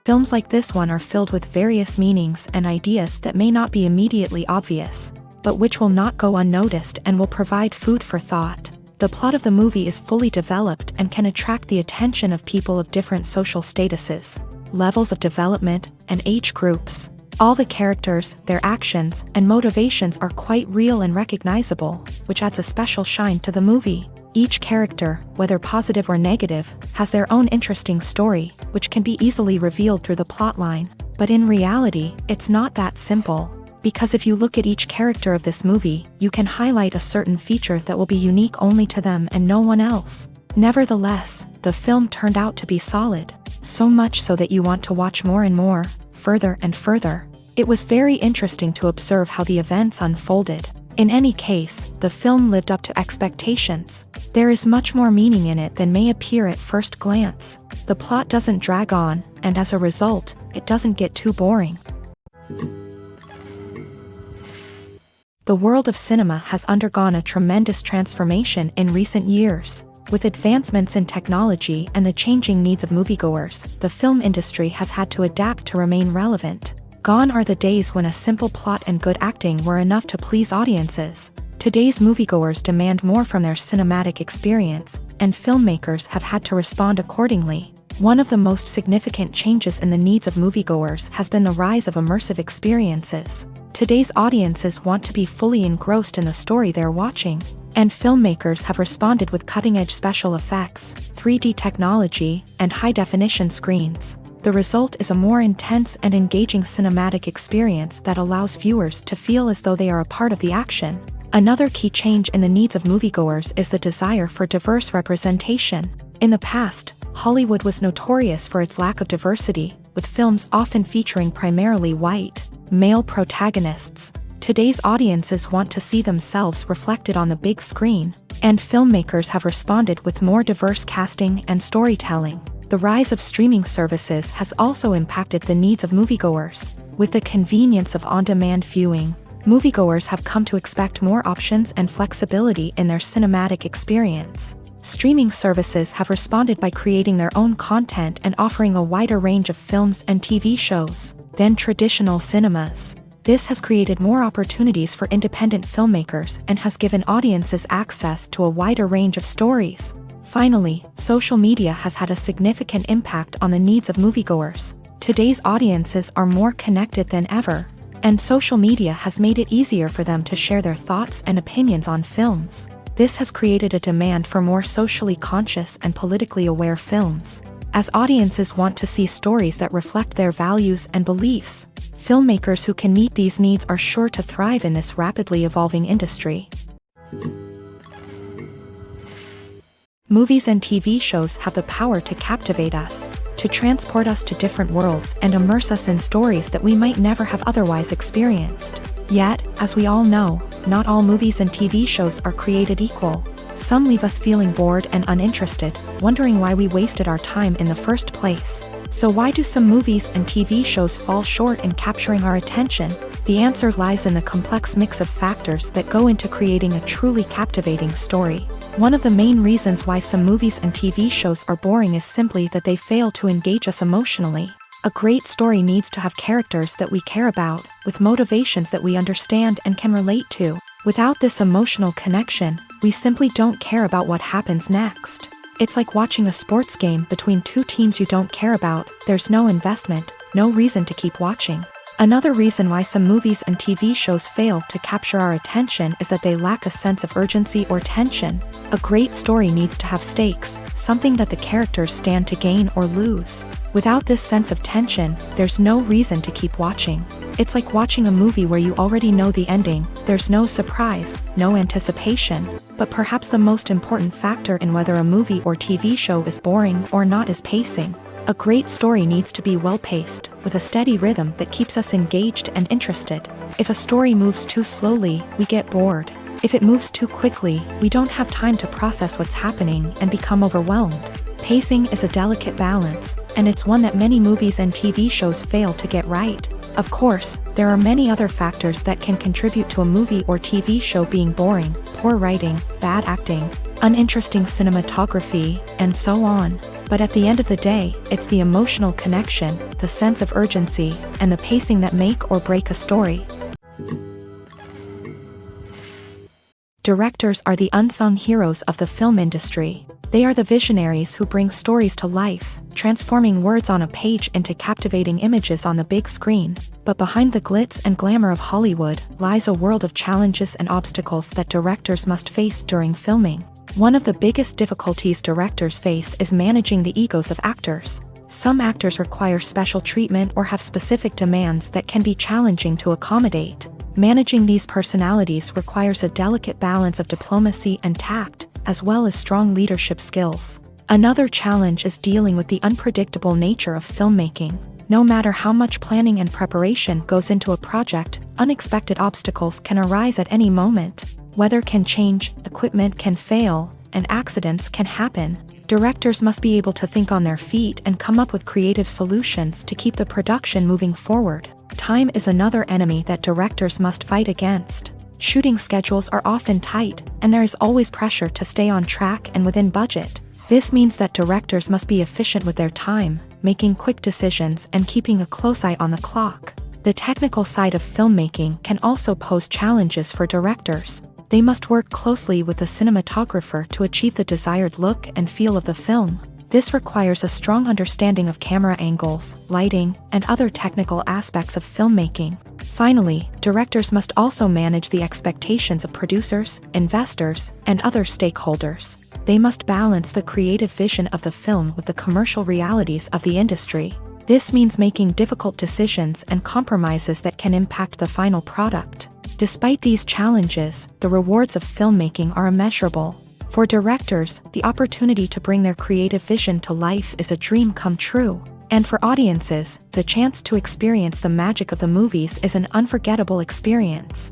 Films like this one are filled with various meanings and ideas that may not be immediately obvious, but which will not go unnoticed and will provide food for thought. The plot of the movie is fully developed and can attract the attention of people of different social statuses, levels of development, and age groups. All the characters, their actions, and motivations are quite real and recognizable, which adds a special shine to the movie. Each character, whether positive or negative, has their own interesting story, which can be easily revealed through the plotline. But in reality, it's not that simple. Because if you look at each character of this movie, you can highlight a certain feature that will be unique only to them and no one else. Nevertheless, the film turned out to be solid. So much so that you want to watch more and more, further and further. It was very interesting to observe how the events unfolded. In any case, the film lived up to expectations. There is much more meaning in it than may appear at first glance. The plot doesn't drag on, and as a result, it doesn't get too boring. The world of cinema has undergone a tremendous transformation in recent years. With advancements in technology and the changing needs of moviegoers, the film industry has had to adapt to remain relevant. Gone are the days when a simple plot and good acting were enough to please audiences. Today's moviegoers demand more from their cinematic experience, and filmmakers have had to respond accordingly. One of the most significant changes in the needs of moviegoers has been the rise of immersive experiences. Today's audiences want to be fully engrossed in the story they're watching, and filmmakers have responded with cutting-edge special effects, 3D technology, and high-definition screens. The result is a more intense and engaging cinematic experience that allows viewers to feel as though they are a part of the action. Another key change in the needs of moviegoers is the desire for diverse representation. In the past, Hollywood was notorious for its lack of diversity, with films often featuring primarily white, male protagonists. Today's audiences want to see themselves reflected on the big screen, and filmmakers have responded with more diverse casting and storytelling. The rise of streaming services has also impacted the needs of moviegoers. With the convenience of on-demand viewing, moviegoers have come to expect more options and flexibility in their cinematic experience. Streaming services have responded by creating their own content and offering a wider range of films and TV shows than traditional cinemas. This has created more opportunities for independent filmmakers and has given audiences access to a wider range of stories. Finally, social media has had a significant impact on the needs of moviegoers. Today's audiences are more connected than ever, and social media has made it easier for them to share their thoughts and opinions on films. This has created a demand for more socially conscious and politically aware films. As audiences want to see stories that reflect their values and beliefs, filmmakers who can meet these needs are sure to thrive in this rapidly evolving industry. Movies and TV shows have the power to captivate us, to transport us to different worlds and immerse us in stories that we might never have otherwise experienced. Yet, as we all know, not all movies and TV shows are created equal. Some leave us feeling bored and uninterested, wondering why we wasted our time in the first place. So why do some movies and TV shows fall short in capturing our attention? The answer lies in the complex mix of factors that go into creating a truly captivating story. One of the main reasons why some movies and TV shows are boring is simply that they fail to engage us emotionally. A great story needs to have characters that we care about, with motivations that we understand and can relate to. Without this emotional connection, we simply don't care about what happens next. It's like watching a sports game between two teams you don't care about. There's no investment, no reason to keep watching. Another reason why some movies and TV shows fail to capture our attention is that they lack a sense of urgency or tension. A great story needs to have stakes, something that the characters stand to gain or lose. Without this sense of tension, there's no reason to keep watching. It's like watching a movie where you already know the ending. There's no surprise, no anticipation. But perhaps the most important factor in whether a movie or TV show is boring or not is pacing. A great story needs to be well-paced, with a steady rhythm that keeps us engaged and interested. If a story moves too slowly, we get bored. If it moves too quickly, we don't have time to process what's happening and become overwhelmed. Pacing is a delicate balance, and it's one that many movies and TV shows fail to get right. Of course, there are many other factors that can contribute to a movie or TV show being boring: poor writing, bad acting, uninteresting cinematography, and so on. But at the end of the day, it's the emotional connection, the sense of urgency, and the pacing that make or break a story. Directors are the unsung heroes of the film industry. They are the visionaries who bring stories to life, transforming words on a page into captivating images on the big screen. But behind the glitz and glamour of Hollywood lies a world of challenges and obstacles that directors must face during filming. One of the biggest difficulties directors face is managing the egos of actors. Some actors require special treatment or have specific demands that can be challenging to accommodate. Managing these personalities requires a delicate balance of diplomacy and tact, as well as strong leadership skills. Another challenge is dealing with the unpredictable nature of filmmaking. No matter how much planning and preparation goes into a project, unexpected obstacles can arise at any moment. Weather can change, equipment can fail, and accidents can happen. Directors must be able to think on their feet and come up with creative solutions to keep the production moving forward. Time is another enemy that directors must fight against. Shooting schedules are often tight, and there is always pressure to stay on track and within budget. This means that directors must be efficient with their time, making quick decisions and keeping a close eye on the clock. The technical side of filmmaking can also pose challenges for directors. They must work closely with the cinematographer to achieve the desired look and feel of the film. This requires a strong understanding of camera angles, lighting, and other technical aspects of filmmaking. Finally, directors must also manage the expectations of producers, investors, and other stakeholders. They must balance the creative vision of the film with the commercial realities of the industry. This means making difficult decisions and compromises that can impact the final product. Despite these challenges, the rewards of filmmaking are immeasurable. For directors, the opportunity to bring their creative vision to life is a dream come true. And for audiences, the chance to experience the magic of the movies is an unforgettable experience.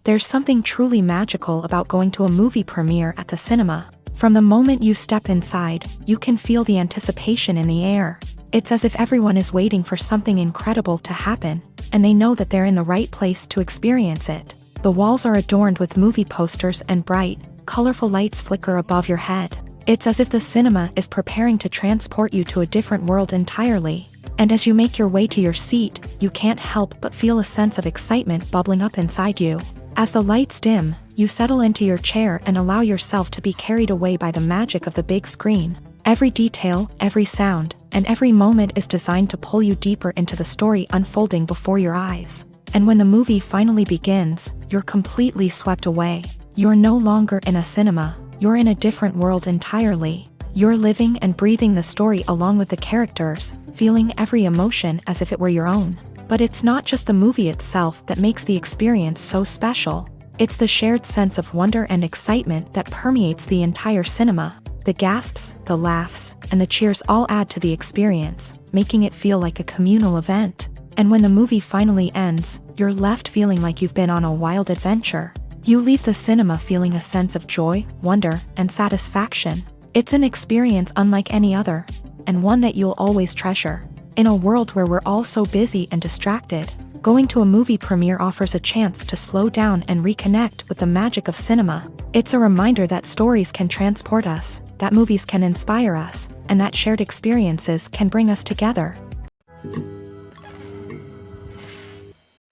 There's something truly magical about going to a movie premiere at the cinema. From the moment you step inside, you can feel the anticipation in the air. It's as if everyone is waiting for something incredible to happen, and they know that they're in the right place to experience it. The walls are adorned with movie posters and bright, colorful lights flicker above your head. It's as if the cinema is preparing to transport you to a different world entirely. And as you make your way to your seat, you can't help but feel a sense of excitement bubbling up inside you. As the lights dim, you settle into your chair and allow yourself to be carried away by the magic of the big screen. Every detail, every sound, and every moment is designed to pull you deeper into the story unfolding before your eyes. And when the movie finally begins, you're completely swept away. You're no longer in a cinema, you're in a different world entirely. You're living and breathing the story along with the characters, feeling every emotion as if it were your own. But it's not just the movie itself that makes the experience so special. It's the shared sense of wonder and excitement that permeates the entire cinema. The gasps, the laughs, and the cheers all add to the experience, making it feel like a communal event. And when the movie finally ends, you're left feeling like you've been on a wild adventure. You leave the cinema feeling a sense of joy, wonder, and satisfaction. It's an experience unlike any other, and one that you'll always treasure. In a world where we're all so busy and distracted, going to a movie premiere offers a chance to slow down and reconnect with the magic of cinema. It's a reminder that stories can transport us, that movies can inspire us, and that shared experiences can bring us together.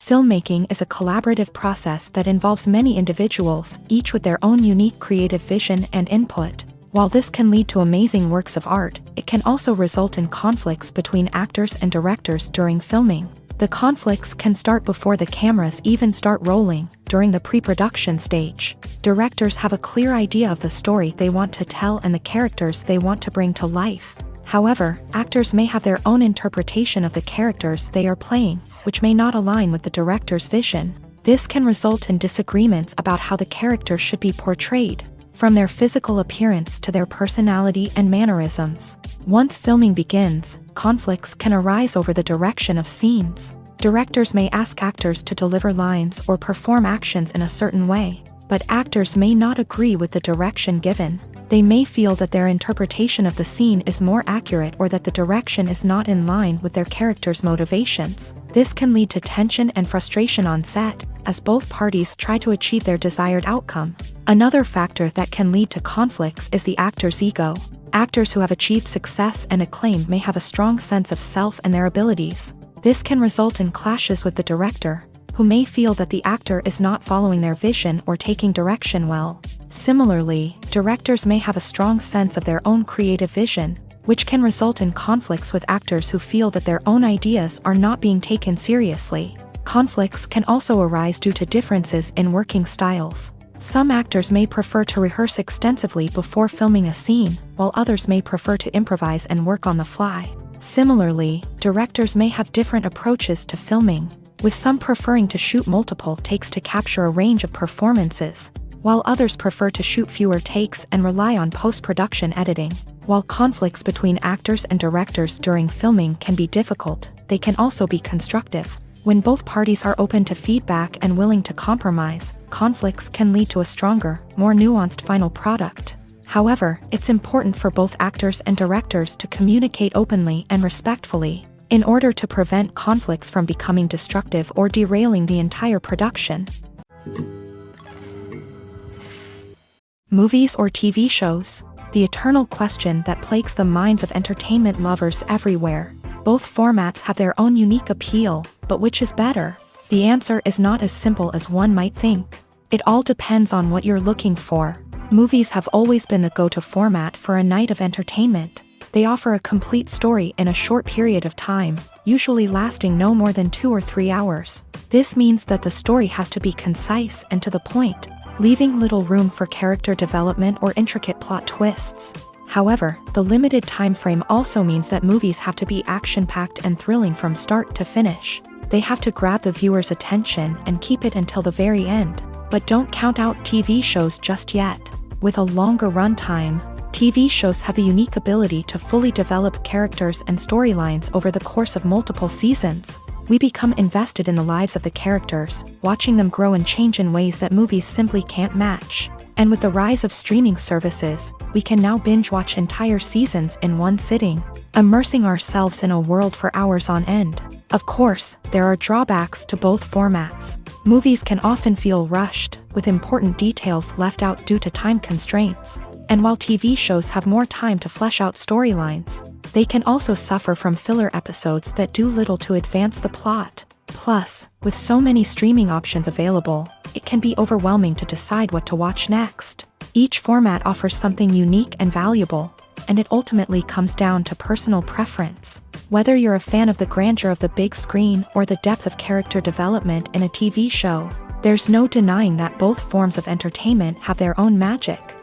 Filmmaking is a collaborative process that involves many individuals, each with their own unique creative vision and input. While this can lead to amazing works of art, it can also result in conflicts between actors and directors during filming. The conflicts can start before the cameras even start rolling, during the pre-production stage. Directors have a clear idea of the story they want to tell and the characters they want to bring to life. However, actors may have their own interpretation of the characters they are playing, which may not align with the director's vision. This can result in disagreements about how the character should be portrayed, from their physical appearance to their personality and mannerisms. Once filming begins, conflicts can arise over the direction of scenes. Directors may ask actors to deliver lines or perform actions in a certain way, but actors may not agree with the direction given. They may feel that their interpretation of the scene is more accurate or that the direction is not in line with their character's motivations. This can lead to tension and frustration on set, as both parties try to achieve their desired outcome. Another factor that can lead to conflicts is the actor's ego. Actors who have achieved success and acclaim may have a strong sense of self and their abilities. This can result in clashes with the director, who may feel that the actor is not following their vision or taking direction well. Similarly, directors may have a strong sense of their own creative vision, which can result in conflicts with actors who feel that their own ideas are not being taken seriously. Conflicts can also arise due to differences in working styles. Some actors may prefer to rehearse extensively before filming a scene, while others may prefer to improvise and work on the fly. Similarly, directors may have different approaches to filming, with some preferring to shoot multiple takes to capture a range of performances, while others prefer to shoot fewer takes and rely on post-production editing. While conflicts between actors and directors during filming can be difficult, they can also be constructive. When both parties are open to feedback and willing to compromise, conflicts can lead to a stronger, more nuanced final product. However, it's important for both actors and directors to communicate openly and respectfully, in order to prevent conflicts from becoming destructive or derailing the entire production. Movies or TV shows? The eternal question that plagues the minds of entertainment lovers everywhere. Both formats have their own unique appeal, but which is better? The answer is not as simple as one might think. It all depends on what you're looking for. Movies have always been the go-to format for a night of entertainment. They offer a complete story in a short period of time, usually lasting no more than 2 or 3 hours. This means that the story has to be concise and to the point, leaving little room for character development or intricate plot twists. However, the limited time frame also means that movies have to be action-packed and thrilling from start to finish. They have to grab the viewer's attention and keep it until the very end. But don't count out TV shows just yet. With a longer runtime, TV shows have the unique ability to fully develop characters and storylines over the course of multiple seasons. We become invested in the lives of the characters, watching them grow and change in ways that movies simply can't match. And with the rise of streaming services, we can now binge-watch entire seasons in one sitting, immersing ourselves in a world for hours on end. Of course, there are drawbacks to both formats. Movies can often feel rushed, with important details left out due to time constraints. And while TV shows have more time to flesh out storylines, they can also suffer from filler episodes that do little to advance the plot. Plus, with so many streaming options available, it can be overwhelming to decide what to watch next. Each format offers something unique and valuable, and it ultimately comes down to personal preference. Whether you're a fan of the grandeur of the big screen or the depth of character development in a TV show, there's no denying that both forms of entertainment have their own magic.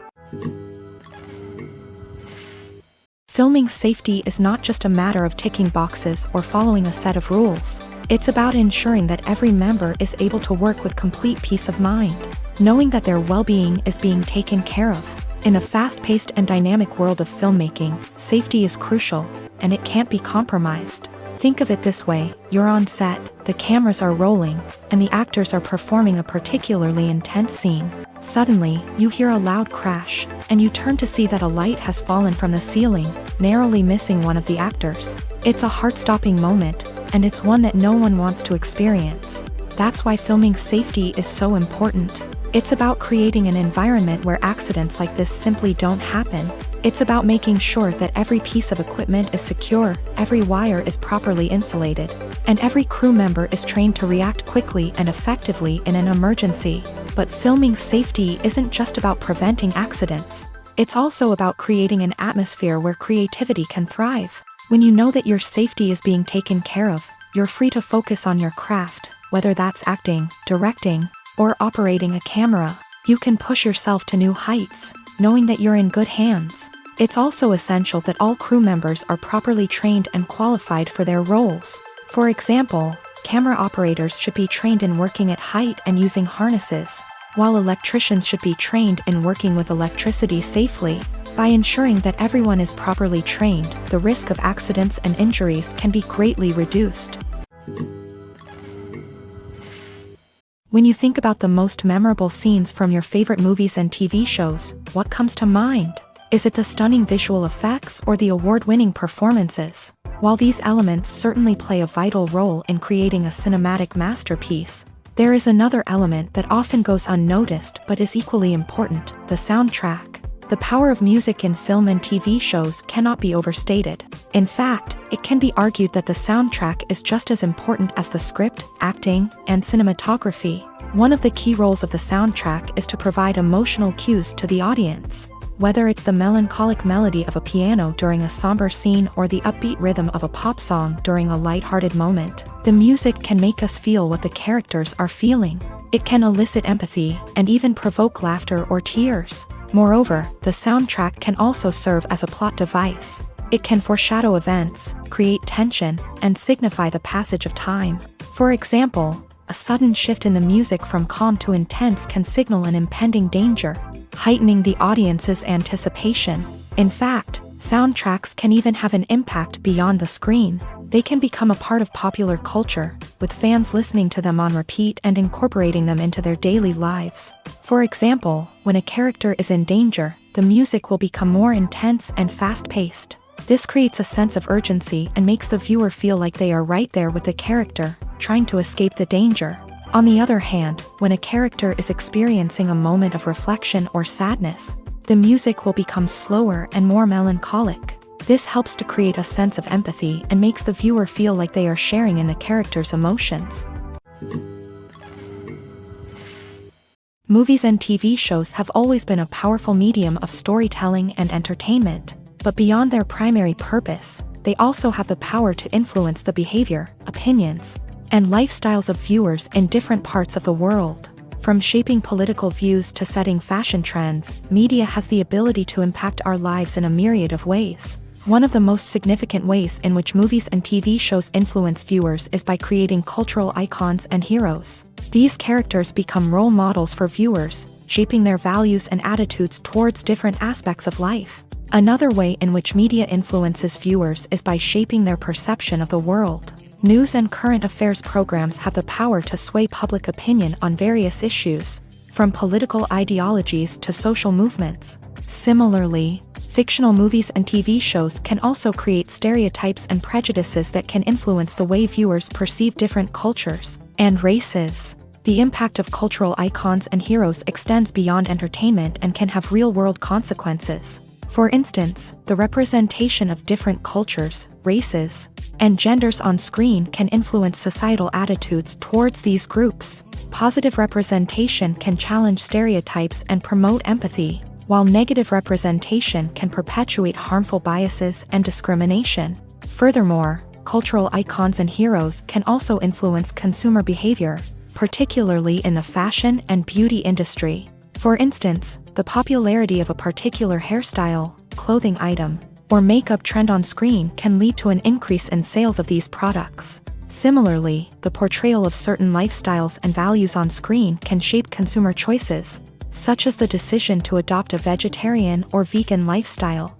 Filming safety is not just a matter of ticking boxes or following a set of rules. It's about ensuring that every member is able to work with complete peace of mind, knowing that their well-being is being taken care of. In a fast-paced and dynamic world of filmmaking, safety is crucial, and it can't be compromised. Think of it this way: you're on set, the cameras are rolling, and the actors are performing a particularly intense scene. Suddenly, you hear a loud crash, and you turn to see that a light has fallen from the ceiling, narrowly missing one of the actors. It's a heart-stopping moment, and it's one that no one wants to experience. That's why filming safety is so important. It's about creating an environment where accidents like this simply don't happen. It's about making sure that every piece of equipment is secure, every wire is properly insulated, and every crew member is trained to react quickly and effectively in an emergency. But filming safety isn't just about preventing accidents. It's also about creating an atmosphere where creativity can thrive. When you know that your safety is being taken care of, you're free to focus on your craft, whether that's acting, directing, or operating a camera. You can push yourself to new heights, knowing that you're in good hands. It's also essential that all crew members are properly trained and qualified for their roles. For example, camera operators should be trained in working at height and using harnesses, while electricians should be trained in working with electricity safely. By ensuring that everyone is properly trained, the risk of accidents and injuries can be greatly reduced. When you think about the most memorable scenes from your favorite movies and TV shows, what comes to mind? Is it the stunning visual effects or the award-winning performances? While these elements certainly play a vital role in creating a cinematic masterpiece, There is another element that often goes unnoticed but is equally important: the soundtrack. The power of music in film and TV shows cannot be overstated. In fact, it can be argued that the soundtrack is just as important as the script, acting, and cinematography. One of the key roles of the soundtrack is to provide emotional cues to the audience. Whether it's the melancholic melody of a piano during a somber scene or the upbeat rhythm of a pop song during a lighthearted moment, the music can make us feel what the characters are feeling. It can elicit empathy and even provoke laughter or tears. Moreover, the soundtrack can also serve as a plot device. It can foreshadow events, create tension, and signify the passage of time. For example, a sudden shift in the music from calm to intense can signal an impending danger, heightening the audience's anticipation. In fact, soundtracks can even have an impact beyond the screen. They can become a part of popular culture, with fans listening to them on repeat and incorporating them into their daily lives. For example, when a character is in danger, the music will become more intense and fast-paced. This creates a sense of urgency and makes the viewer feel like they are right there with the character, trying to escape the danger. On the other hand, when a character is experiencing a moment of reflection or sadness, the music will become slower and more melancholic. This helps to create a sense of empathy and makes the viewer feel like they are sharing in the character's emotions. Movies and TV shows have always been a powerful medium of storytelling and entertainment, but beyond their primary purpose, they also have the power to influence the behavior, opinions, and lifestyles of viewers in different parts of the world. From shaping political views to setting fashion trends, media has the ability to impact our lives in a myriad of ways. One of the most significant ways in which movies and TV shows influence viewers is by creating cultural icons and heroes. These characters become role models for viewers, shaping their values and attitudes towards different aspects of life. Another way in which media influences viewers is by shaping their perception of the world. News and current affairs programs have the power to sway public opinion on various issues, from political ideologies to social movements. Similarly, fictional movies and TV shows can also create stereotypes and prejudices that can influence the way viewers perceive different cultures and races. The impact of cultural icons and heroes extends beyond entertainment and can have real-world consequences. For instance, the representation of different cultures, races, and genders on screen can influence societal attitudes towards these groups. Positive representation can challenge stereotypes and promote empathy, while negative representation can perpetuate harmful biases and discrimination. Furthermore, cultural icons and heroes can also influence consumer behavior, particularly in the fashion and beauty industry. For instance, the popularity of a particular hairstyle, clothing item, or makeup trend on screen can lead to an increase in sales of these products. Similarly, the portrayal of certain lifestyles and values on screen can shape consumer choices, such as the decision to adopt a vegetarian or vegan lifestyle.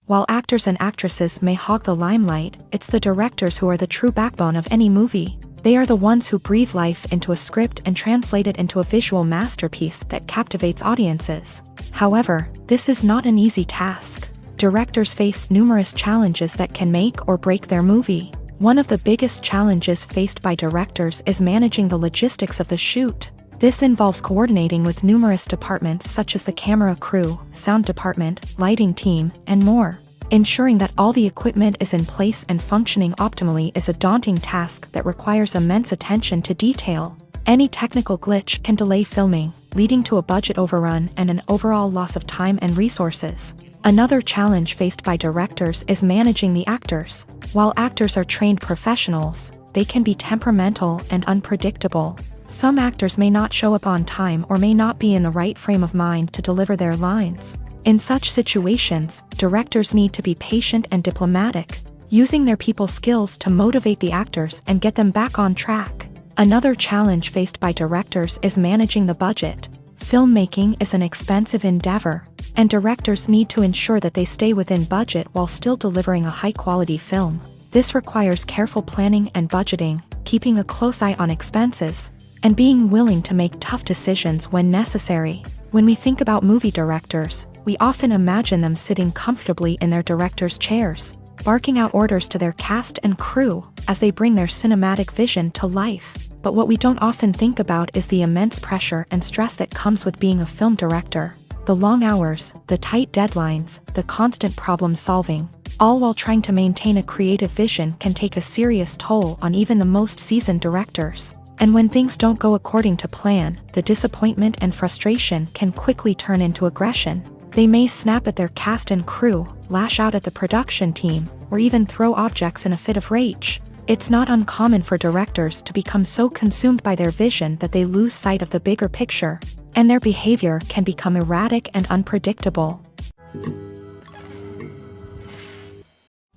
While actors and actresses may hog the limelight, it's the directors who are the true backbone of any movie. They are the ones who breathe life into a script and translate it into a visual masterpiece that captivates audiences. However, this is not an easy task. Directors face numerous challenges that can make or break their movie. One of the biggest challenges faced by directors is managing the logistics of the shoot. This involves coordinating with numerous departments such as the camera crew, sound department, lighting team, and more. Ensuring that all the equipment is in place and functioning optimally is a daunting task that requires immense attention to detail. Any technical glitch can delay filming, leading to a budget overrun and an overall loss of time and resources. Another challenge faced by directors is managing the actors. While actors are trained professionals, they can be temperamental and unpredictable. Some actors may not show up on time or may not be in the right frame of mind to deliver their lines. In such situations, directors need to be patient and diplomatic, using their people skills to motivate the actors and get them back on track. Another challenge faced by directors is managing the budget. Filmmaking is an expensive endeavor, and directors need to ensure that they stay within budget while still delivering a high-quality film. This requires careful planning and budgeting, keeping a close eye on expenses, and being willing to make tough decisions when necessary. When we think about movie directors, we often imagine them sitting comfortably in their director's chairs, barking out orders to their cast and crew as they bring their cinematic vision to life. But what we don't often think about is the immense pressure and stress that comes with being a film director. The long hours, the tight deadlines, the constant problem solving, all while trying to maintain a creative vision can take a serious toll on even the most seasoned directors. And when things don't go according to plan, the disappointment and frustration can quickly turn into aggression. They may snap at their cast and crew, lash out at the production team, or even throw objects in a fit of rage. It's not uncommon for directors to become so consumed by their vision that they lose sight of the bigger picture, and their behavior can become erratic and unpredictable.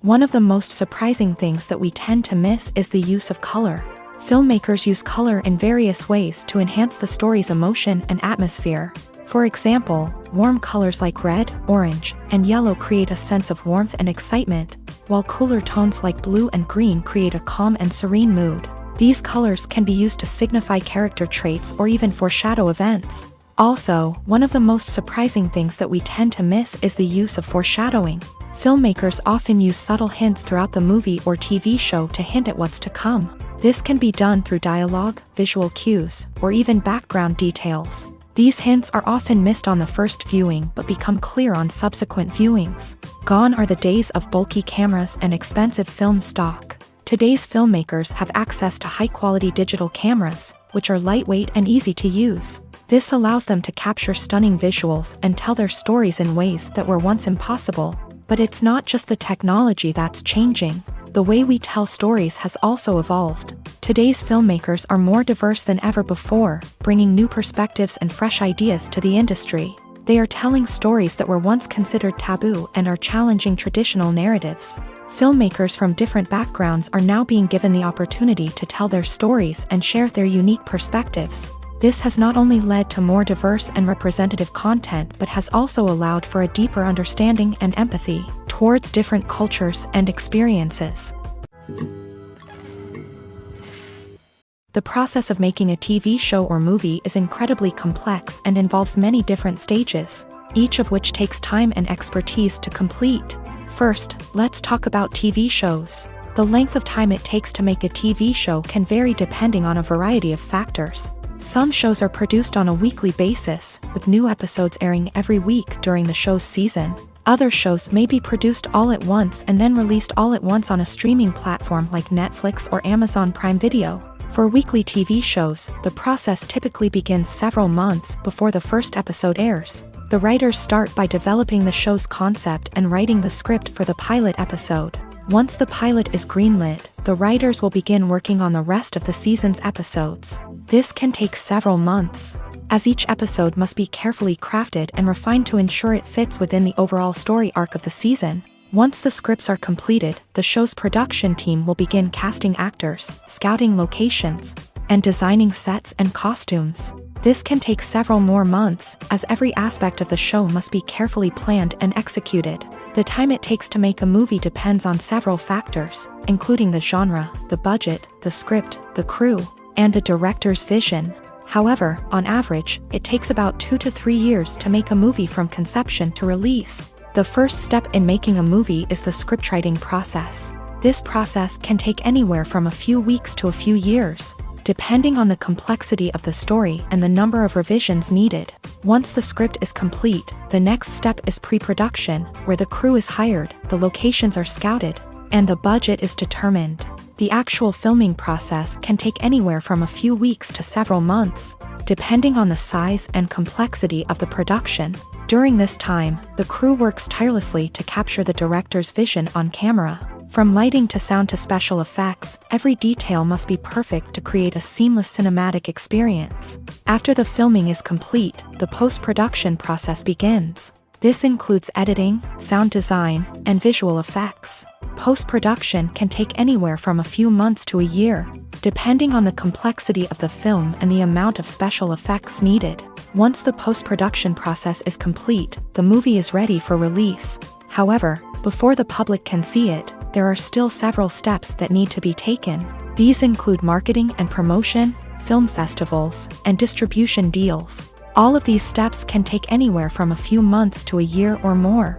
One of the most surprising things that we tend to miss is the use of color. Filmmakers use color in various ways to enhance the story's emotion and atmosphere. For example, warm colors like red, orange, and yellow create a sense of warmth and excitement, while cooler tones like blue and green create a calm and serene mood. These colors can be used to signify character traits or even foreshadow events. Also, one of the most surprising things that we tend to miss is the use of foreshadowing. Filmmakers often use subtle hints throughout the movie or TV show to hint at what's to come. This can be done through dialogue, visual cues, or even background details. These hints are often missed on the first viewing but become clear on subsequent viewings. Gone are the days of bulky cameras and expensive film stock. Today's filmmakers have access to high-quality digital cameras, which are lightweight and easy to use. This allows them to capture stunning visuals and tell their stories in ways that were once impossible. But it's not just the technology that's changing. The way we tell stories has also evolved. Today's filmmakers are more diverse than ever before, bringing new perspectives and fresh ideas to the industry. They are telling stories that were once considered taboo and are challenging traditional narratives. Filmmakers from different backgrounds are now being given the opportunity to tell their stories and share their unique perspectives. This has not only led to more diverse and representative content but has also allowed for a deeper understanding and empathy towards different cultures and experiences. The process of making a TV show or movie is incredibly complex and involves many different stages, each of which takes time and expertise to complete. First, let's talk about TV shows. The length of time it takes to make a TV show can vary depending on a variety of factors. Some shows are produced on a weekly basis, with new episodes airing every week during the show's season. Other shows may be produced all at once and then released all at once on a streaming platform like Netflix or Amazon Prime Video. For weekly TV shows, the process typically begins several months before the first episode airs. The writers start by developing the show's concept and writing the script for the pilot episode. Once the pilot is greenlit, the writers will begin working on the rest of the season's episodes. This can take several months, as each episode must be carefully crafted and refined to ensure it fits within the overall story arc of the season. Once the scripts are completed, the show's production team will begin casting actors, scouting locations, and designing sets and costumes. This can take several more months, as every aspect of the show must be carefully planned and executed. The time it takes to make a movie depends on several factors, including the genre, the budget, the script, the crew, and the director's vision. However, on average, it takes about 2 to 3 years to make a movie from conception to release. The first step in making a movie is the scriptwriting process. This process can take anywhere from a few weeks to a few years, depending on the complexity of the story and the number of revisions needed. Once the script is complete, the next step is pre-production, where the crew is hired, the locations are scouted, and the budget is determined. The actual filming process can take anywhere from a few weeks to several months, depending on the size and complexity of the production. During this time, the crew works tirelessly to capture the director's vision on camera. From lighting to sound to special effects, every detail must be perfect to create a seamless cinematic experience. After the filming is complete, the post-production process begins. This includes editing, sound design, and visual effects. Post-production can take anywhere from a few months to a year, depending on the complexity of the film and the amount of special effects needed. Once the post-production process is complete, the movie is ready for release. However, before the public can see it, there are still several steps that need to be taken. These include marketing and promotion, film festivals, and distribution deals. All of these steps can take anywhere from a few months to a year or more.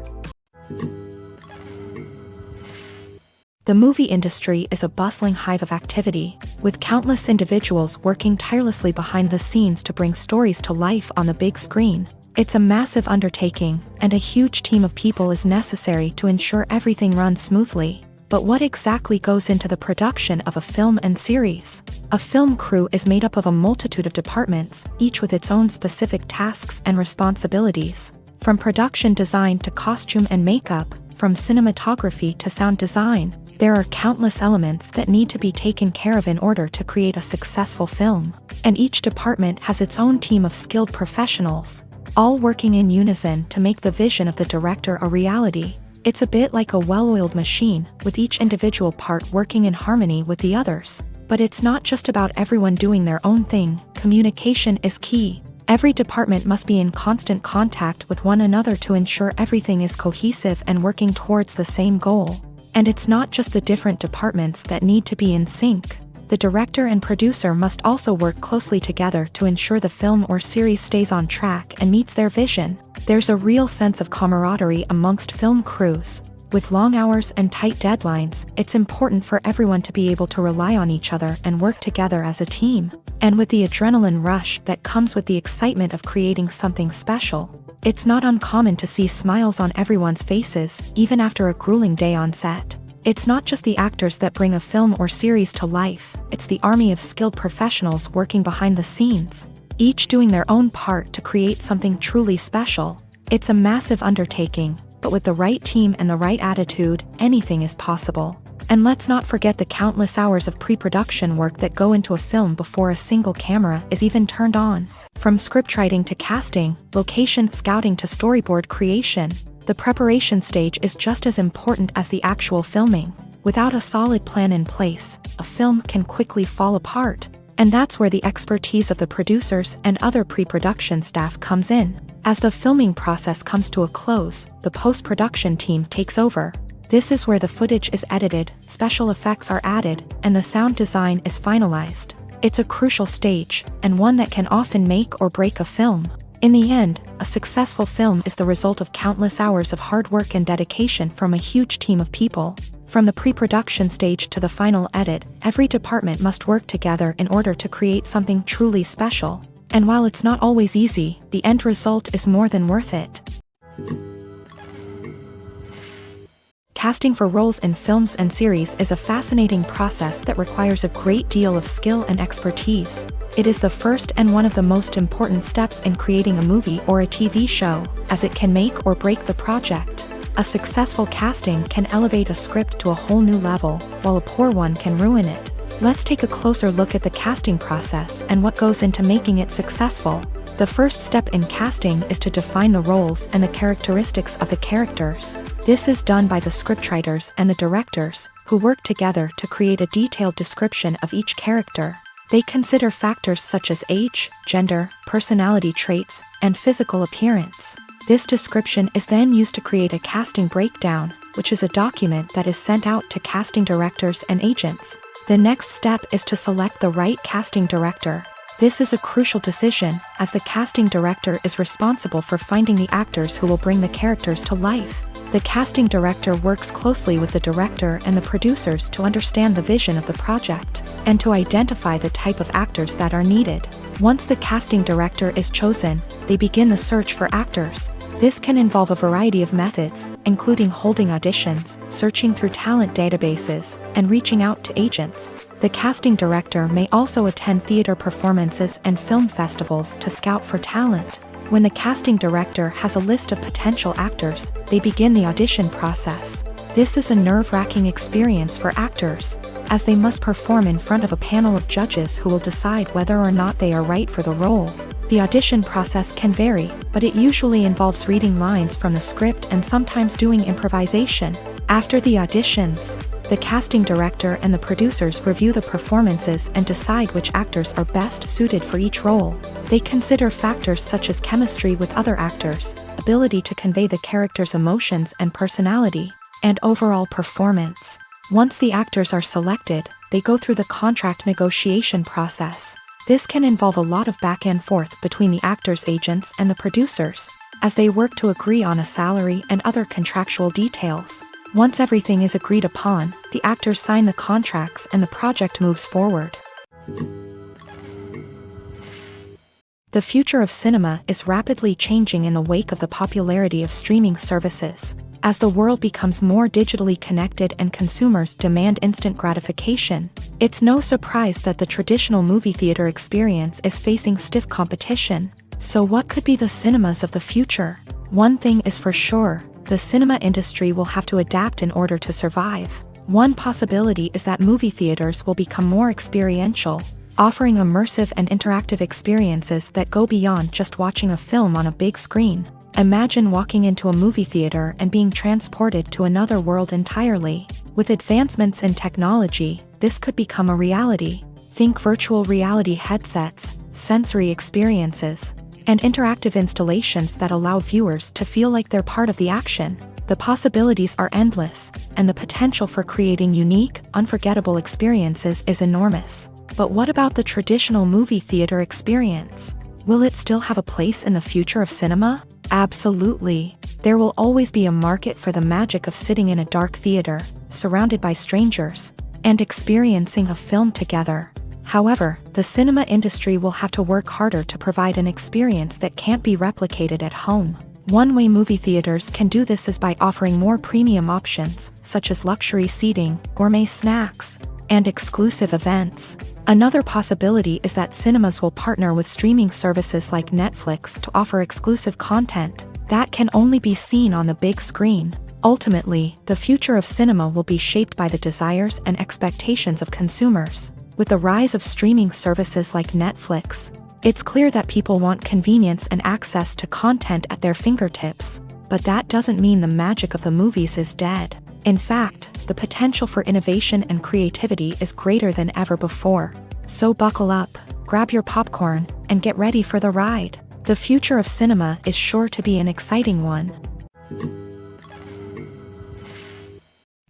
The movie industry is a bustling hive of activity, with countless individuals working tirelessly behind the scenes to bring stories to life on the big screen. It's a massive undertaking, and a huge team of people is necessary to ensure everything runs smoothly. But what exactly goes into the production of a film and series? A film crew is made up of a multitude of departments, each with its own specific tasks and responsibilities. From production design to costume and makeup, from cinematography to sound design, there are countless elements that need to be taken care of in order to create a successful film. And each department has its own team of skilled professionals, all working in unison to make the vision of the director a reality. It's a bit like a well-oiled machine, with each individual part working in harmony with the others. But it's not just about everyone doing their own thing. Communication is key. Every department must be in constant contact with one another to ensure everything is cohesive and working towards the same goal. And it's not just the different departments that need to be in sync. The director and producer must also work closely together to ensure the film or series stays on track and meets their vision. There's a real sense of camaraderie amongst film crews. With long hours and tight deadlines, it's important for everyone to be able to rely on each other and work together as a team. And with the adrenaline rush that comes with the excitement of creating something special, it's not uncommon to see smiles on everyone's faces, even after a grueling day on set. It's not just the actors that bring a film or series to life, it's the army of skilled professionals working behind the scenes, each doing their own part to create something truly special. It's a massive undertaking, but with the right team and the right attitude, anything is possible. And let's not forget the countless hours of pre-production work that go into a film before a single camera is even turned on. From scriptwriting to casting, location scouting to storyboard creation, the preparation stage is just as important as the actual filming. Without a solid plan in place, a film can quickly fall apart. And that's where the expertise of the producers and other pre-production staff comes in. As the filming process comes to a close, the post-production team takes over. This is where the footage is edited, special effects are added, and the sound design is finalized. It's a crucial stage, and one that can often make or break a film. In the end, a successful film is the result of countless hours of hard work and dedication from a huge team of people. From the pre-production stage to the final edit, every department must work together in order to create something truly special. And while it's not always easy, the end result is more than worth it. Casting for roles in films and series is a fascinating process that requires a great deal of skill and expertise. It is the first and one of the most important steps in creating a movie or a TV show, as it can make or break the project. A successful casting can elevate a script to a whole new level, while a poor one can ruin it. Let's take a closer look at the casting process and what goes into making it successful. The first step in casting is to define the roles and the characteristics of the characters. This is done by the scriptwriters and the directors, who work together to create a detailed description of each character. They consider factors such as age, gender, personality traits, and physical appearance. This description is then used to create a casting breakdown, which is a document that is sent out to casting directors and agents. The next step is to select the right casting director. This is a crucial decision, as the casting director is responsible for finding the actors who will bring the characters to life. The casting director works closely with the director and the producers to understand the vision of the project, and to identify the type of actors that are needed. Once the casting director is chosen, they begin the search for actors. This can involve a variety of methods, including holding auditions, searching through talent databases, and reaching out to agents. The casting director may also attend theater performances and film festivals to scout for talent. When the casting director has a list of potential actors, they begin the audition process. This is a nerve-wracking experience for actors, as they must perform in front of a panel of judges who will decide whether or not they are right for the role. The audition process can vary, but it usually involves reading lines from the script and sometimes doing improvisation. After the auditions, the casting director and the producers review the performances and decide which actors are best suited for each role. They consider factors such as chemistry with other actors, ability to convey the character's emotions and personality, and overall performance. Once the actors are selected, they go through the contract negotiation process. This can involve a lot of back and forth between the actors' agents and the producers, as they work to agree on a salary and other contractual details. Once everything is agreed upon, the actors sign the contracts and the project moves forward. The future of cinema is rapidly changing in the wake of the popularity of streaming services. As the world becomes more digitally connected and consumers demand instant gratification, it's no surprise that the traditional movie theater experience is facing stiff competition. So what could be the cinemas of the future? One thing is for sure, the cinema industry will have to adapt in order to survive. One possibility is that movie theaters will become more experiential, offering immersive and interactive experiences that go beyond just watching a film on a big screen. Imagine walking into a movie theater and being transported to another world entirely. With advancements in technology, this could become a reality. Think virtual reality headsets, sensory experiences, and interactive installations that allow viewers to feel like they're part of the action. The possibilities are endless, and the potential for creating unique, unforgettable experiences is enormous. But what about the traditional movie theater experience? Will it still have a place in the future of cinema? Absolutely. There will always be a market for the magic of sitting in a dark theater, surrounded by strangers, and experiencing a film together. However, the cinema industry will have to work harder to provide an experience that can't be replicated at home. One way movie theaters can do this is by offering more premium options, such as luxury seating, gourmet snacks, and exclusive events. Another possibility is that cinemas will partner with streaming services like Netflix to offer exclusive content that can only be seen on the big screen. Ultimately, the future of cinema will be shaped by the desires and expectations of consumers. With the rise of streaming services like Netflix, it's clear that people want convenience and access to content at their fingertips. But that doesn't mean the magic of the movies is dead. In fact, the potential for innovation and creativity is greater than ever before. So buckle up, grab your popcorn, and get ready for the ride. The future of cinema is sure to be an exciting one.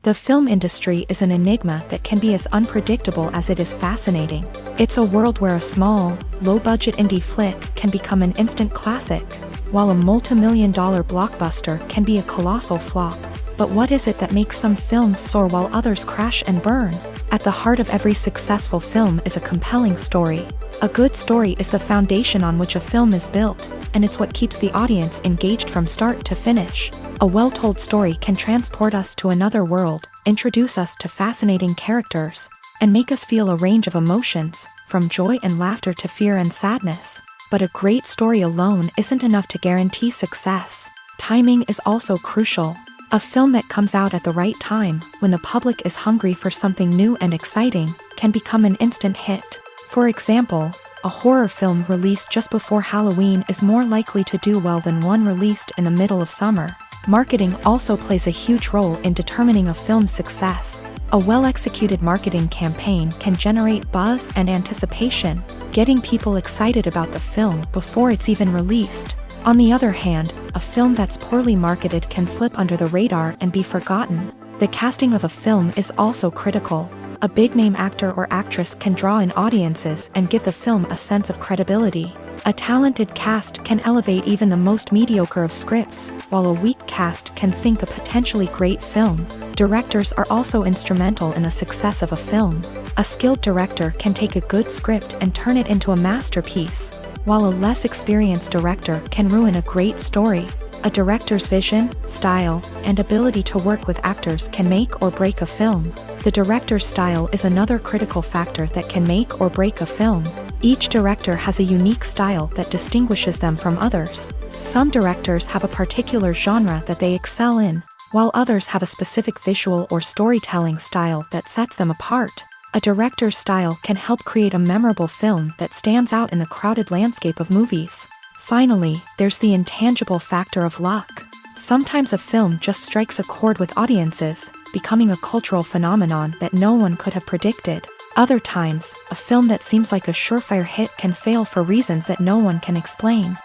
The film industry is an enigma that can be as unpredictable as it is fascinating. It's a world where a small, low-budget indie flick can become an instant classic, while a multi-million-dollar blockbuster can be a colossal flop. But what is it that makes some films soar while others crash and burn? At the heart of every successful film is a compelling story. A good story is the foundation on which a film is built, and it's what keeps the audience engaged from start to finish. A well-told story can transport us to another world, introduce us to fascinating characters, and make us feel a range of emotions, from joy and laughter to fear and sadness. But a great story alone isn't enough to guarantee success. Timing is also crucial. A film that comes out at the right time, when the public is hungry for something new and exciting, can become an instant hit. For example, a horror film released just before Halloween is more likely to do well than one released in the middle of summer. Marketing also plays a huge role in determining a film's success. A well-executed marketing campaign can generate buzz and anticipation, getting people excited about the film before it's even released. On the other hand, a film that's poorly marketed can slip under the radar and be forgotten. The casting of a film is also critical. A big-name actor or actress can draw in audiences and give the film a sense of credibility. A talented cast can elevate even the most mediocre of scripts, while a weak cast can sink a potentially great film. Directors are also instrumental in the success of a film. A skilled director can take a good script and turn it into a masterpiece, while a less experienced director can ruin a great story. A director's vision, style, and ability to work with actors can make or break a film. The director's style is another critical factor that can make or break a film. Each director has a unique style that distinguishes them from others. Some directors have a particular genre that they excel in, while others have a specific visual or storytelling style that sets them apart. A director's style can help create a memorable film that stands out in the crowded landscape of movies. Finally, there's the intangible factor of luck. Sometimes a film just strikes a chord with audiences, becoming a cultural phenomenon that no one could have predicted. Other times, a film that seems like a surefire hit can fail for reasons that no one can explain.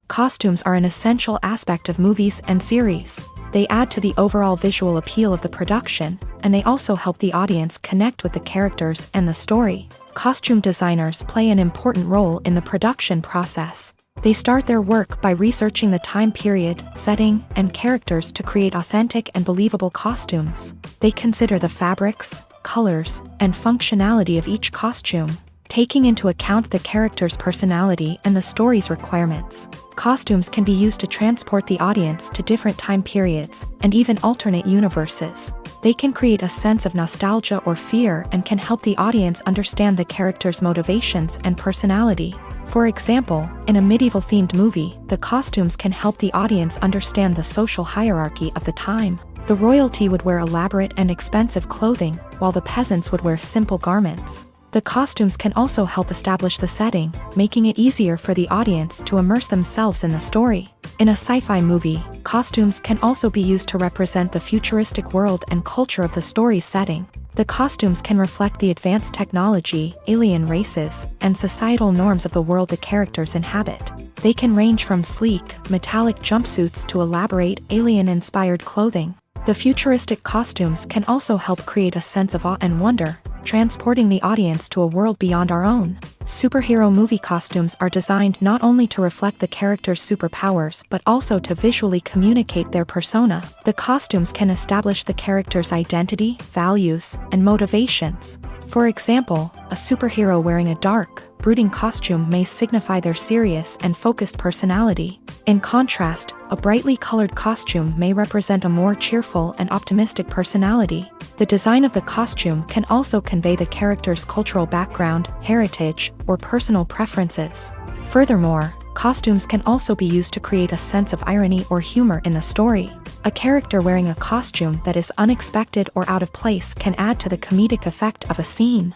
Costumes are an essential aspect of movies and series. They add to the overall visual appeal of the production, and they also help the audience connect with the characters and the story. Costume designers play an important role in the production process. They start their work by researching the time period, setting, and characters to create authentic and believable costumes. They consider the fabrics, colors, and functionality of each costume, taking into account the character's personality and the story's requirements. Costumes can be used to transport the audience to different time periods, and even alternate universes. They can create a sense of nostalgia or fear and can help the audience understand the character's motivations and personality. For example, in a medieval-themed movie, the costumes can help the audience understand the social hierarchy of the time. The royalty would wear elaborate and expensive clothing, while the peasants would wear simple garments. The costumes can also help establish the setting, making it easier for the audience to immerse themselves in the story. In a sci-fi movie, costumes can also be used to represent the futuristic world and culture of the story's setting. The costumes can reflect the advanced technology, alien races, and societal norms of the world the characters inhabit. They can range from sleek, metallic jumpsuits to elaborate, alien-inspired clothing. The futuristic costumes can also help create a sense of awe and wonder, transporting the audience to a world beyond our own. Superhero movie costumes are designed not only to reflect the character's superpowers but also to visually communicate their persona. The costumes can establish the character's identity, values, and motivations. For example, a superhero wearing a dark, brooding costume may signify their serious and focused personality. In contrast, a brightly colored costume may represent a more cheerful and optimistic personality. The design of the costume can also convey the character's cultural background, heritage, or personal preferences. Furthermore, costumes can also be used to create a sense of irony or humor in the story. A character wearing a costume that is unexpected or out of place can add to the comedic effect of a scene.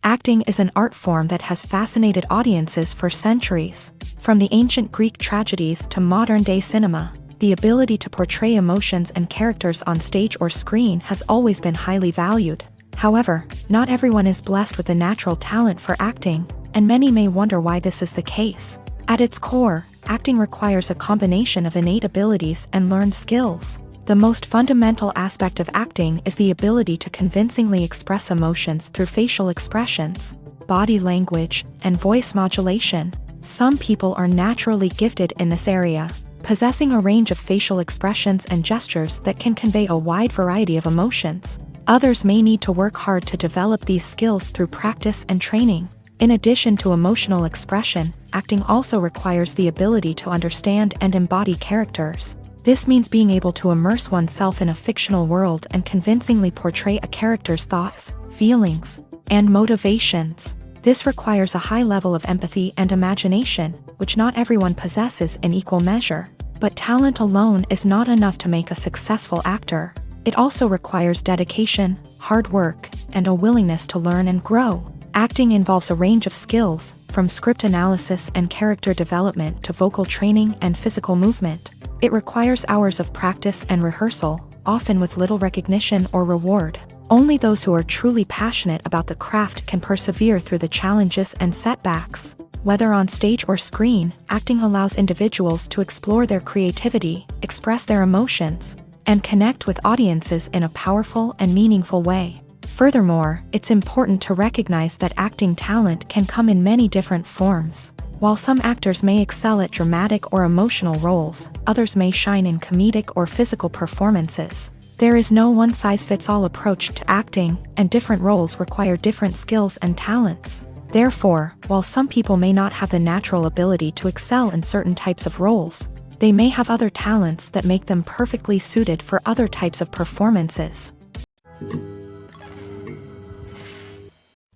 Acting is an art form that has fascinated audiences for centuries. From the ancient Greek tragedies to modern-day cinema, the ability to portray emotions and characters on stage or screen has always been highly valued. However, not everyone is blessed with a natural talent for acting, and many may wonder why this is the case. At its core, acting requires a combination of innate abilities and learned skills. The most fundamental aspect of acting is the ability to convincingly express emotions through facial expressions, body language, and voice modulation. Some people are naturally gifted in this area, possessing a range of facial expressions and gestures that can convey a wide variety of emotions. Others may need to work hard to develop these skills through practice and training. In addition to emotional expression, acting also requires the ability to understand and embody characters. This means being able to immerse oneself in a fictional world and convincingly portray a character's thoughts, feelings, and motivations. This requires a high level of empathy and imagination, which not everyone possesses in equal measure. But talent alone is not enough to make a successful actor. It also requires dedication, hard work, and a willingness to learn and grow. Acting involves a range of skills, from script analysis and character development to vocal training and physical movement. It requires hours of practice and rehearsal, often with little recognition or reward. Only those who are truly passionate about the craft can persevere through the challenges and setbacks. Whether on stage or screen, acting allows individuals to explore their creativity, express their emotions, and connect with audiences in a powerful and meaningful way. Furthermore, it's important to recognize that acting talent can come in many different forms. While some actors may excel at dramatic or emotional roles, others may shine in comedic or physical performances. There is no one-size-fits-all approach to acting, and different roles require different skills and talents. Therefore, while some people may not have the natural ability to excel in certain types of roles, they may have other talents that make them perfectly suited for other types of performances.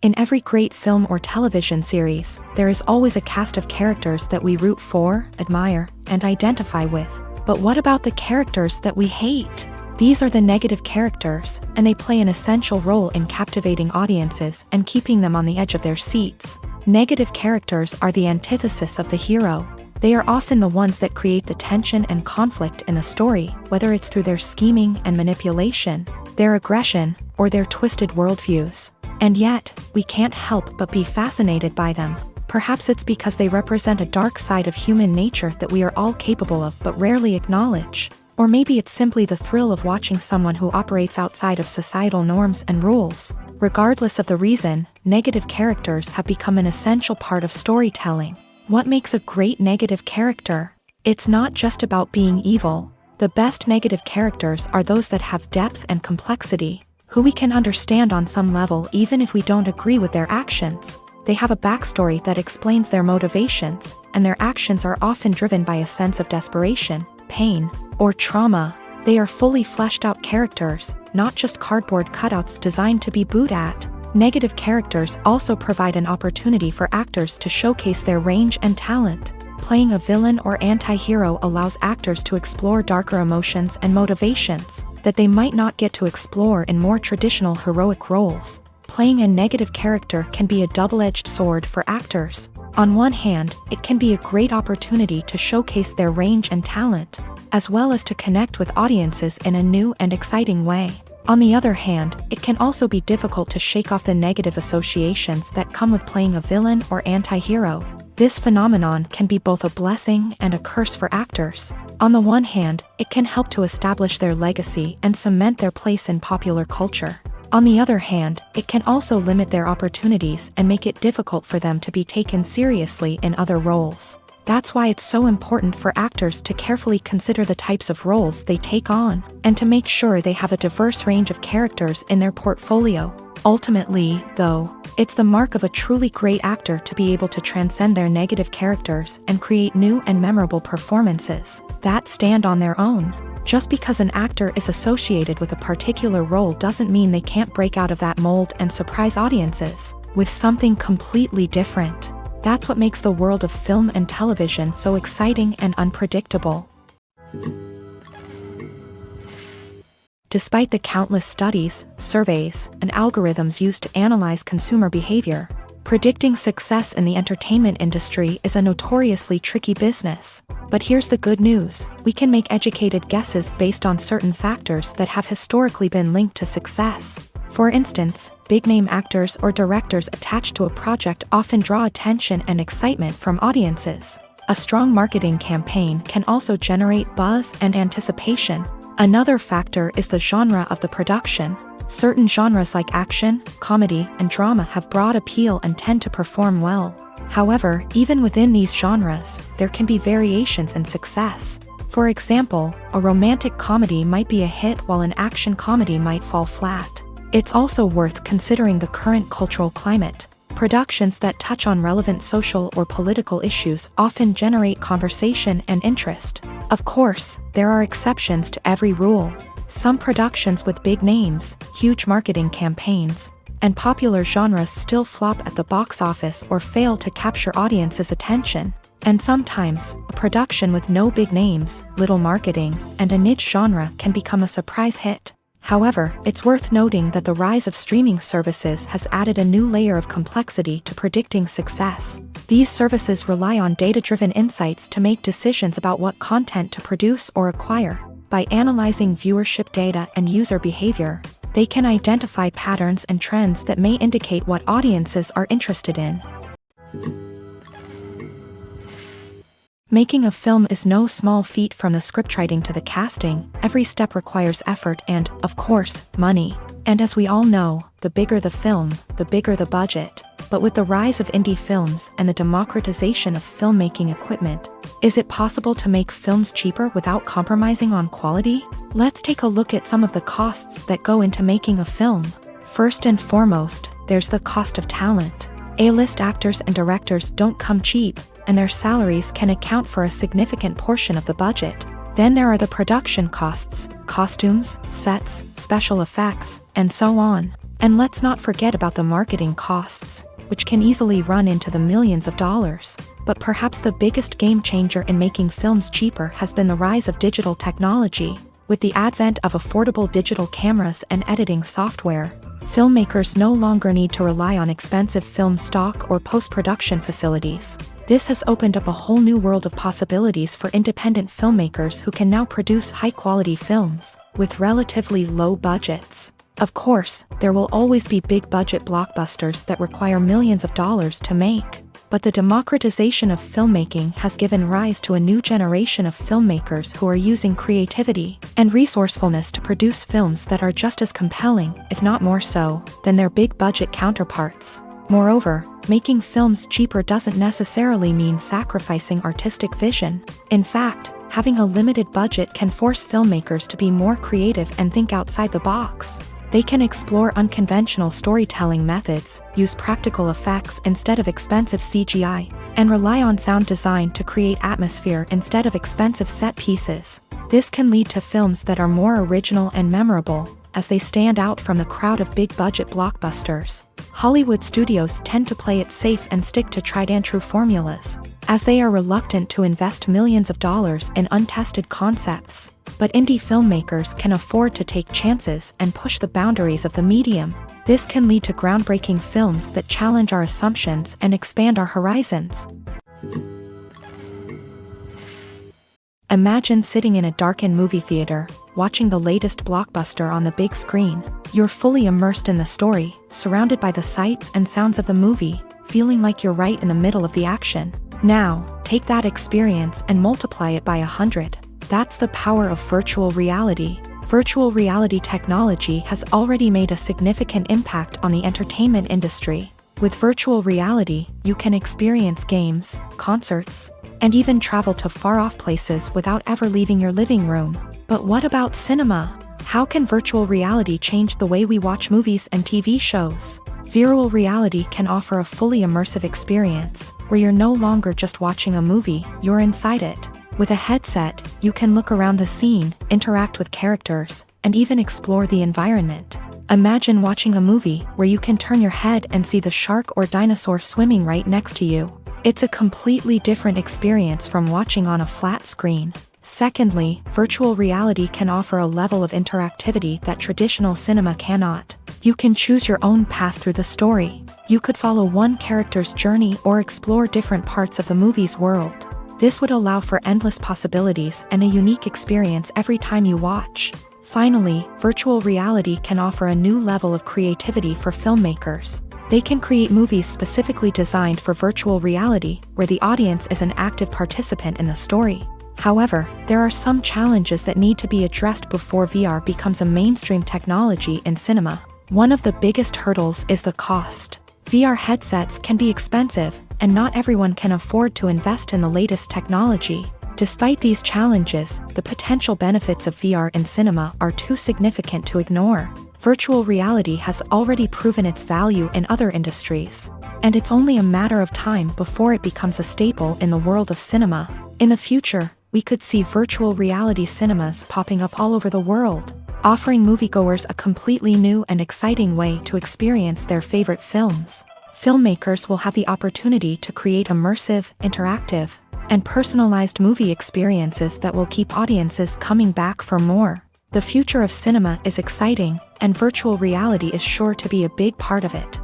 In every great film or television series, there is always a cast of characters that we root for, admire, and identify with. But what about the characters that we hate? These are the negative characters, and they play an essential role in captivating audiences and keeping them on the edge of their seats. Negative characters are the antithesis of the hero. They are often the ones that create the tension and conflict in the story, whether it's through their scheming and manipulation, their aggression, or their twisted worldviews. And yet, we can't help but be fascinated by them. Perhaps it's because they represent a dark side of human nature that we are all capable of but rarely acknowledge. Or maybe it's simply the thrill of watching someone who operates outside of societal norms and rules. Regardless of the reason, negative characters have become an essential part of storytelling. What makes a great negative character? It's not just about being evil. The best negative characters are those that have depth and complexity, who we can understand on some level even if we don't agree with their actions. They have a backstory that explains their motivations, and their actions are often driven by a sense of desperation, pain, or trauma. They are fully fleshed out characters, not just cardboard cutouts designed to be booed at. Negative characters also provide an opportunity for actors to showcase their range and talent. Playing a villain or anti-hero allows actors to explore darker emotions and motivations that they might not get to explore in more traditional heroic roles. Playing a negative character can be a double-edged sword for actors. On one hand, it can be a great opportunity to showcase their range and talent, as well as to connect with audiences in a new and exciting way. On the other hand, it can also be difficult to shake off the negative associations that come with playing a villain or anti-hero. This phenomenon can be both a blessing and a curse for actors. On the one hand, it can help to establish their legacy and cement their place in popular culture. On the other hand, it can also limit their opportunities and make it difficult for them to be taken seriously in other roles. That's why it's so important for actors to carefully consider the types of roles they take on, and to make sure they have a diverse range of characters in their portfolio. Ultimately, though, it's the mark of a truly great actor to be able to transcend their negative characters and create new and memorable performances that stand on their own. Just because an actor is associated with a particular role doesn't mean they can't break out of that mold and surprise audiences with something completely different. That's what makes the world of film and television so exciting and unpredictable. Despite the countless studies, surveys, and algorithms used to analyze consumer behavior, predicting success in the entertainment industry is a notoriously tricky business. But here's the good news: we can make educated guesses based on certain factors that have historically been linked to success. For instance, big-name actors or directors attached to a project often draw attention and excitement from audiences. A strong marketing campaign can also generate buzz and anticipation. Another factor is the genre of the production. Certain genres like action, comedy, and drama have broad appeal and tend to perform well. However, even within these genres, there can be variations in success. For example, a romantic comedy might be a hit while an action comedy might fall flat. It's also worth considering the current cultural climate. Productions that touch on relevant social or political issues often generate conversation and interest. Of course, there are exceptions to every rule. Some productions with big names, huge marketing campaigns, and popular genres still flop at the box office or fail to capture audiences' attention. And sometimes, a production with no big names, little marketing, and a niche genre can become a surprise hit. However, it's worth noting that the rise of streaming services has added a new layer of complexity to predicting success. These services rely on data-driven insights to make decisions about what content to produce or acquire. By analyzing viewership data and user behavior, they can identify patterns and trends that may indicate what audiences are interested in. Making a film is no small feat. From the scriptwriting to the casting, every step requires effort and, of course, money. And as we all know, the bigger the film, the bigger the budget. But with the rise of indie films and the democratization of filmmaking equipment, is it possible to make films cheaper without compromising on quality? Let's take a look at some of the costs that go into making a film. First and foremost, there's the cost of talent. A-list actors and directors don't come cheap, and their salaries can account for a significant portion of the budget. Then there are the production costs, costumes, sets, special effects, and so on. And let's not forget about the marketing costs, which can easily run into the millions of dollars. But perhaps the biggest game changer in making films cheaper has been the rise of digital technology. With the advent of affordable digital cameras and editing software, filmmakers no longer need to rely on expensive film stock or post-production facilities. This has opened up a whole new world of possibilities for independent filmmakers who can now produce high-quality films with relatively low budgets. Of course, there will always be big-budget blockbusters that require millions of dollars to make. But the democratization of filmmaking has given rise to a new generation of filmmakers who are using creativity and resourcefulness to produce films that are just as compelling, if not more so, than their big-budget counterparts. Moreover, making films cheaper doesn't necessarily mean sacrificing artistic vision. In fact, having a limited budget can force filmmakers to be more creative and think outside the box. They can explore unconventional storytelling methods, use practical effects instead of expensive CGI, and rely on sound design to create atmosphere instead of expensive set pieces. This can lead to films that are more original and memorable, as they stand out from the crowd of big-budget blockbusters. Hollywood studios tend to play it safe and stick to tried-and-true formulas, as they are reluctant to invest millions of dollars in untested concepts. But indie filmmakers can afford to take chances and push the boundaries of the medium. This can lead to groundbreaking films that challenge our assumptions and expand our horizons. Imagine sitting in a darkened movie theater, watching the latest blockbuster on the big screen. You're fully immersed in the story, surrounded by the sights and sounds of the movie, feeling like you're right in the middle of the action. Now, take that experience and multiply it by 100. That's the power of virtual reality. Virtual reality technology has already made a significant impact on the entertainment industry. With virtual reality, you can experience games, concerts, and even travel to far-off places without ever leaving your living room. But what about cinema? How can virtual reality change the way we watch movies and TV shows? Virtual reality can offer a fully immersive experience, where you're no longer just watching a movie, you're inside it. With a headset, you can look around the scene, interact with characters, and even explore the environment. Imagine watching a movie where you can turn your head and see the shark or dinosaur swimming right next to you. It's a completely different experience from watching on a flat screen. Secondly, virtual reality can offer a level of interactivity that traditional cinema cannot. You can choose your own path through the story. You could follow one character's journey or explore different parts of the movie's world. This would allow for endless possibilities and a unique experience every time you watch. Finally, virtual reality can offer a new level of creativity for filmmakers. They can create movies specifically designed for virtual reality, where the audience is an active participant in the story. However, there are some challenges that need to be addressed before VR becomes a mainstream technology in cinema. One of the biggest hurdles is the cost. VR headsets can be expensive, and not everyone can afford to invest in the latest technology. Despite these challenges, the potential benefits of VR in cinema are too significant to ignore. Virtual reality has already proven its value in other industries, and it's only a matter of time before it becomes a staple in the world of cinema. In the future, we could see virtual reality cinemas popping up all over the world, offering moviegoers a completely new and exciting way to experience their favorite films. Filmmakers will have the opportunity to create immersive, interactive, and personalized movie experiences that will keep audiences coming back for more. The future of cinema is exciting, and virtual reality is sure to be a big part of it.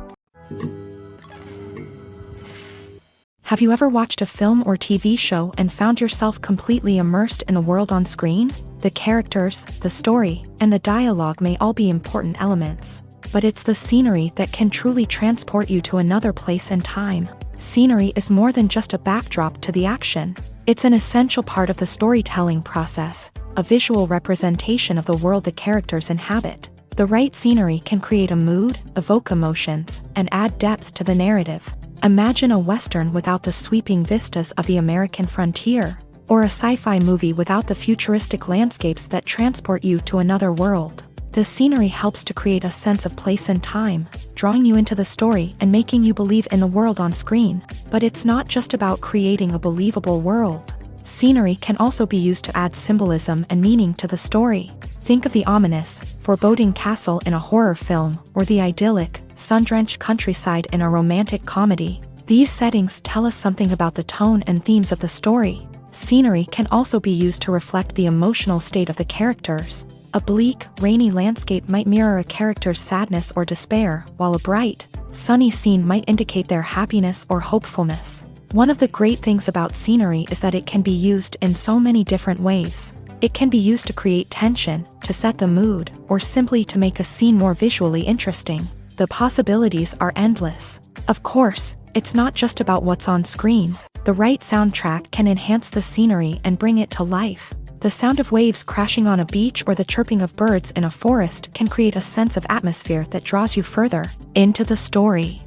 Have you ever watched a film or TV show and found yourself completely immersed in the world on screen? The characters, the story, and the dialogue may all be important elements, but it's the scenery that can truly transport you to another place and time. Scenery is more than just a backdrop to the action. It's an essential part of the storytelling process, a visual representation of the world the characters inhabit. The right scenery can create a mood, evoke emotions, and add depth to the narrative. Imagine a Western without the sweeping vistas of the American frontier, or a sci-fi movie without the futuristic landscapes that transport you to another world. The scenery helps to create a sense of place and time, drawing you into the story and making you believe in the world on screen. But it's not just about creating a believable world. Scenery can also be used to add symbolism and meaning to the story. Think of the ominous, foreboding castle in a horror film, or the idyllic, sun-drenched countryside in a romantic comedy. These settings tell us something about the tone and themes of the story. Scenery can also be used to reflect the emotional state of the characters. A bleak, rainy landscape might mirror a character's sadness or despair, while a bright, sunny scene might indicate their happiness or hopefulness. One of the great things about scenery is that it can be used in so many different ways. It can be used to create tension, to set the mood, or simply to make a scene more visually interesting. The possibilities are endless. Of course, it's not just about what's on screen. The right soundtrack can enhance the scenery and bring it to life. The sound of waves crashing on a beach or the chirping of birds in a forest can create a sense of atmosphere that draws you further into the story.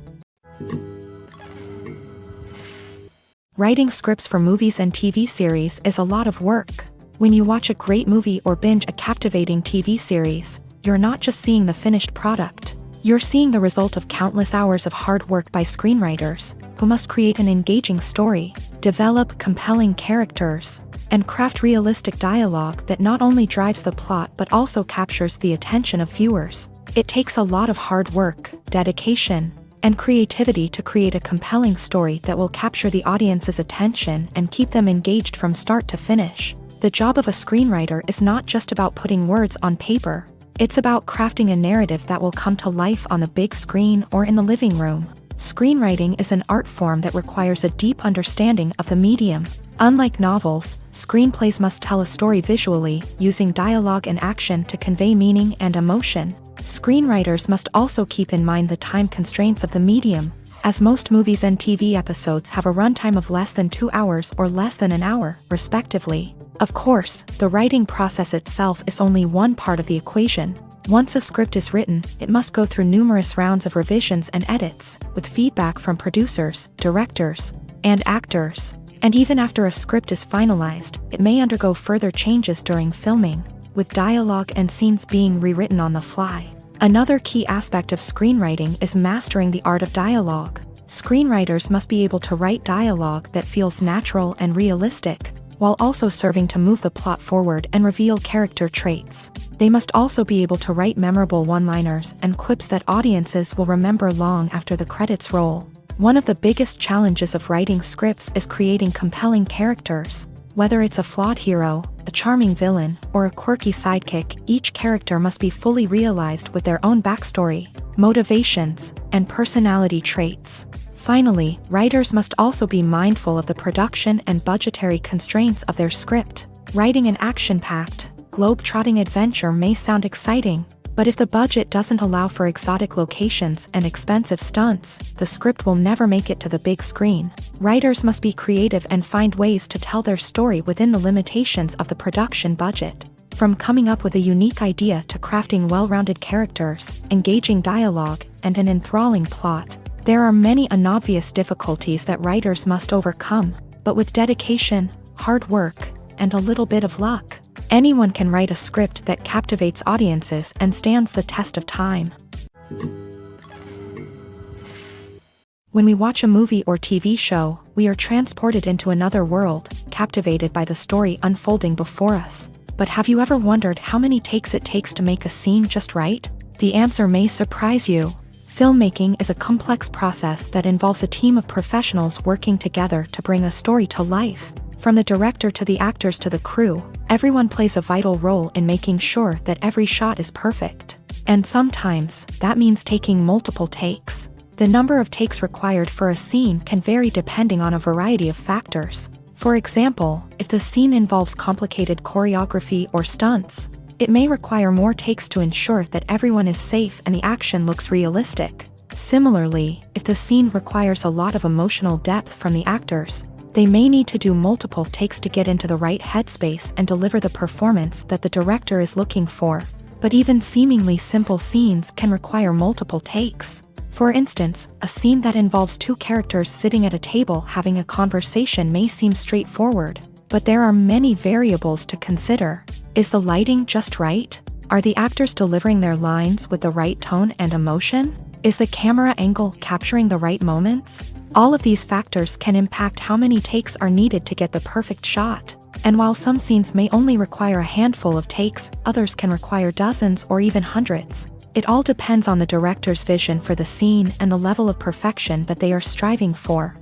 Writing scripts for movies and TV series is a lot of work. When you watch a great movie or binge a captivating TV series, you're not just seeing the finished product. You're seeing the result of countless hours of hard work by screenwriters, who must create an engaging story, develop compelling characters, and craft realistic dialogue that not only drives the plot but also captures the attention of viewers. It takes a lot of hard work, dedication, and creativity to create a compelling story that will capture the audience's attention and keep them engaged from start to finish. The job of a screenwriter is not just about putting words on paper. It's about crafting a narrative that will come to life on the big screen or in the living room. Screenwriting is an art form that requires a deep understanding of the medium. Unlike novels, screenplays must tell a story visually, using dialogue and action to convey meaning and emotion. Screenwriters must also keep in mind the time constraints of the medium, as most movies and TV episodes have a runtime of less than 2 hours or less than an hour, respectively. Of course, the writing process itself is only one part of the equation. Once a script is written, it must go through numerous rounds of revisions and edits, with feedback from producers, directors, and actors. And even after a script is finalized, it may undergo further changes during filming, with dialogue and scenes being rewritten on the fly. Another key aspect of screenwriting is mastering the art of dialogue. Screenwriters must be able to write dialogue that feels natural and realistic, while also serving to move the plot forward and reveal character traits. They must also be able to write memorable one-liners and quips that audiences will remember long after the credits roll. One of the biggest challenges of writing scripts is creating compelling characters. Whether it's a flawed hero, a charming villain, or a quirky sidekick, each character must be fully realized with their own backstory, motivations, and personality traits. Finally, writers must also be mindful of the production and budgetary constraints of their script. Writing an action-packed, globe-trotting adventure may sound exciting, but if the budget doesn't allow for exotic locations and expensive stunts, the script will never make it to the big screen. Writers must be creative and find ways to tell their story within the limitations of the production budget. From coming up with a unique idea to crafting well-rounded characters, engaging dialogue, and an enthralling plot, there are many unobvious difficulties that writers must overcome, but with dedication, hard work, and a little bit of luck, anyone can write a script that captivates audiences and stands the test of time. When we watch a movie or TV show, we are transported into another world, captivated by the story unfolding before us. But have you ever wondered how many takes it takes to make a scene just right? The answer may surprise you. Filmmaking is a complex process that involves a team of professionals working together to bring a story to life. From the director to the actors to the crew, everyone plays a vital role in making sure that every shot is perfect. And sometimes, that means taking multiple takes. The number of takes required for a scene can vary depending on a variety of factors. For example, if the scene involves complicated choreography or stunts, it may require more takes to ensure that everyone is safe and the action looks realistic. Similarly, if the scene requires a lot of emotional depth from the actors, they may need to do multiple takes to get into the right headspace and deliver the performance that the director is looking for. But even seemingly simple scenes can require multiple takes. For instance, a scene that involves two characters sitting at a table having a conversation may seem straightforward, but there are many variables to consider. Is the lighting just right? Are the actors delivering their lines with the right tone and emotion? Is the camera angle capturing the right moments? All of these factors can impact how many takes are needed to get the perfect shot. And while some scenes may only require a handful of takes, others can require dozens or even hundreds. It all depends on the director's vision for the scene and the level of perfection that they are striving for.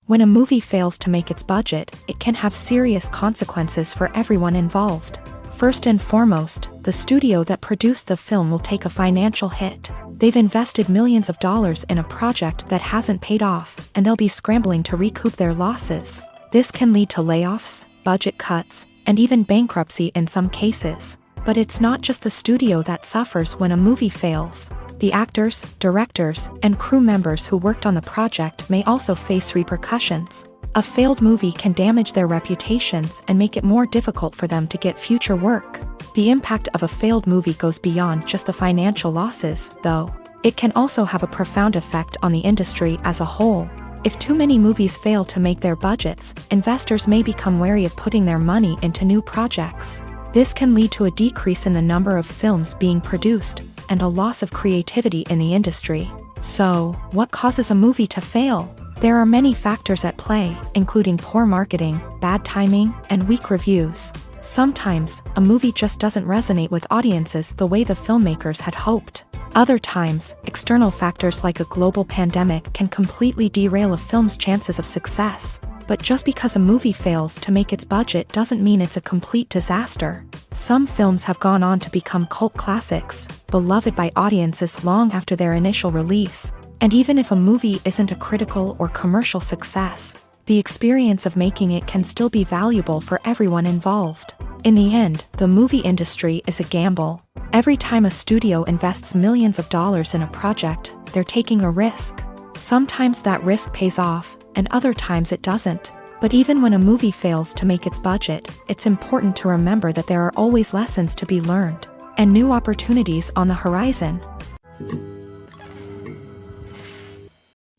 When a movie fails to make its budget, it can have serious consequences for everyone involved. First and foremost, the studio that produced the film will take a financial hit. They've invested millions of dollars in a project that hasn't paid off, and they'll be scrambling to recoup their losses. This can lead to layoffs, budget cuts, and even bankruptcy in some cases. But it's not just the studio that suffers when a movie fails. The actors, directors, and crew members who worked on the project may also face repercussions. A failed movie can damage their reputations and make it more difficult for them to get future work. The impact of a failed movie goes beyond just the financial losses, though. It can also have a profound effect on the industry as a whole. If too many movies fail to make their budgets, investors may become wary of putting their money into new projects. This can lead to a decrease in the number of films being produced, and a loss of creativity in the industry. So, what causes a movie to fail? There are many factors at play, including poor marketing, bad timing, and weak reviews. Sometimes, a movie just doesn't resonate with audiences the way the filmmakers had hoped. Other times, external factors like a global pandemic can completely derail a film's chances of success. But just because a movie fails to make its budget doesn't mean it's a complete disaster. Some films have gone on to become cult classics, beloved by audiences long after their initial release. And even if a movie isn't a critical or commercial success, the experience of making it can still be valuable for everyone involved. In the end, the movie industry is a gamble. Every time a studio invests millions of dollars in a project, they're taking a risk. Sometimes that risk pays off, and other times it doesn't. But even when a movie fails to make its budget, it's important to remember that there are always lessons to be learned, and new opportunities on the horizon.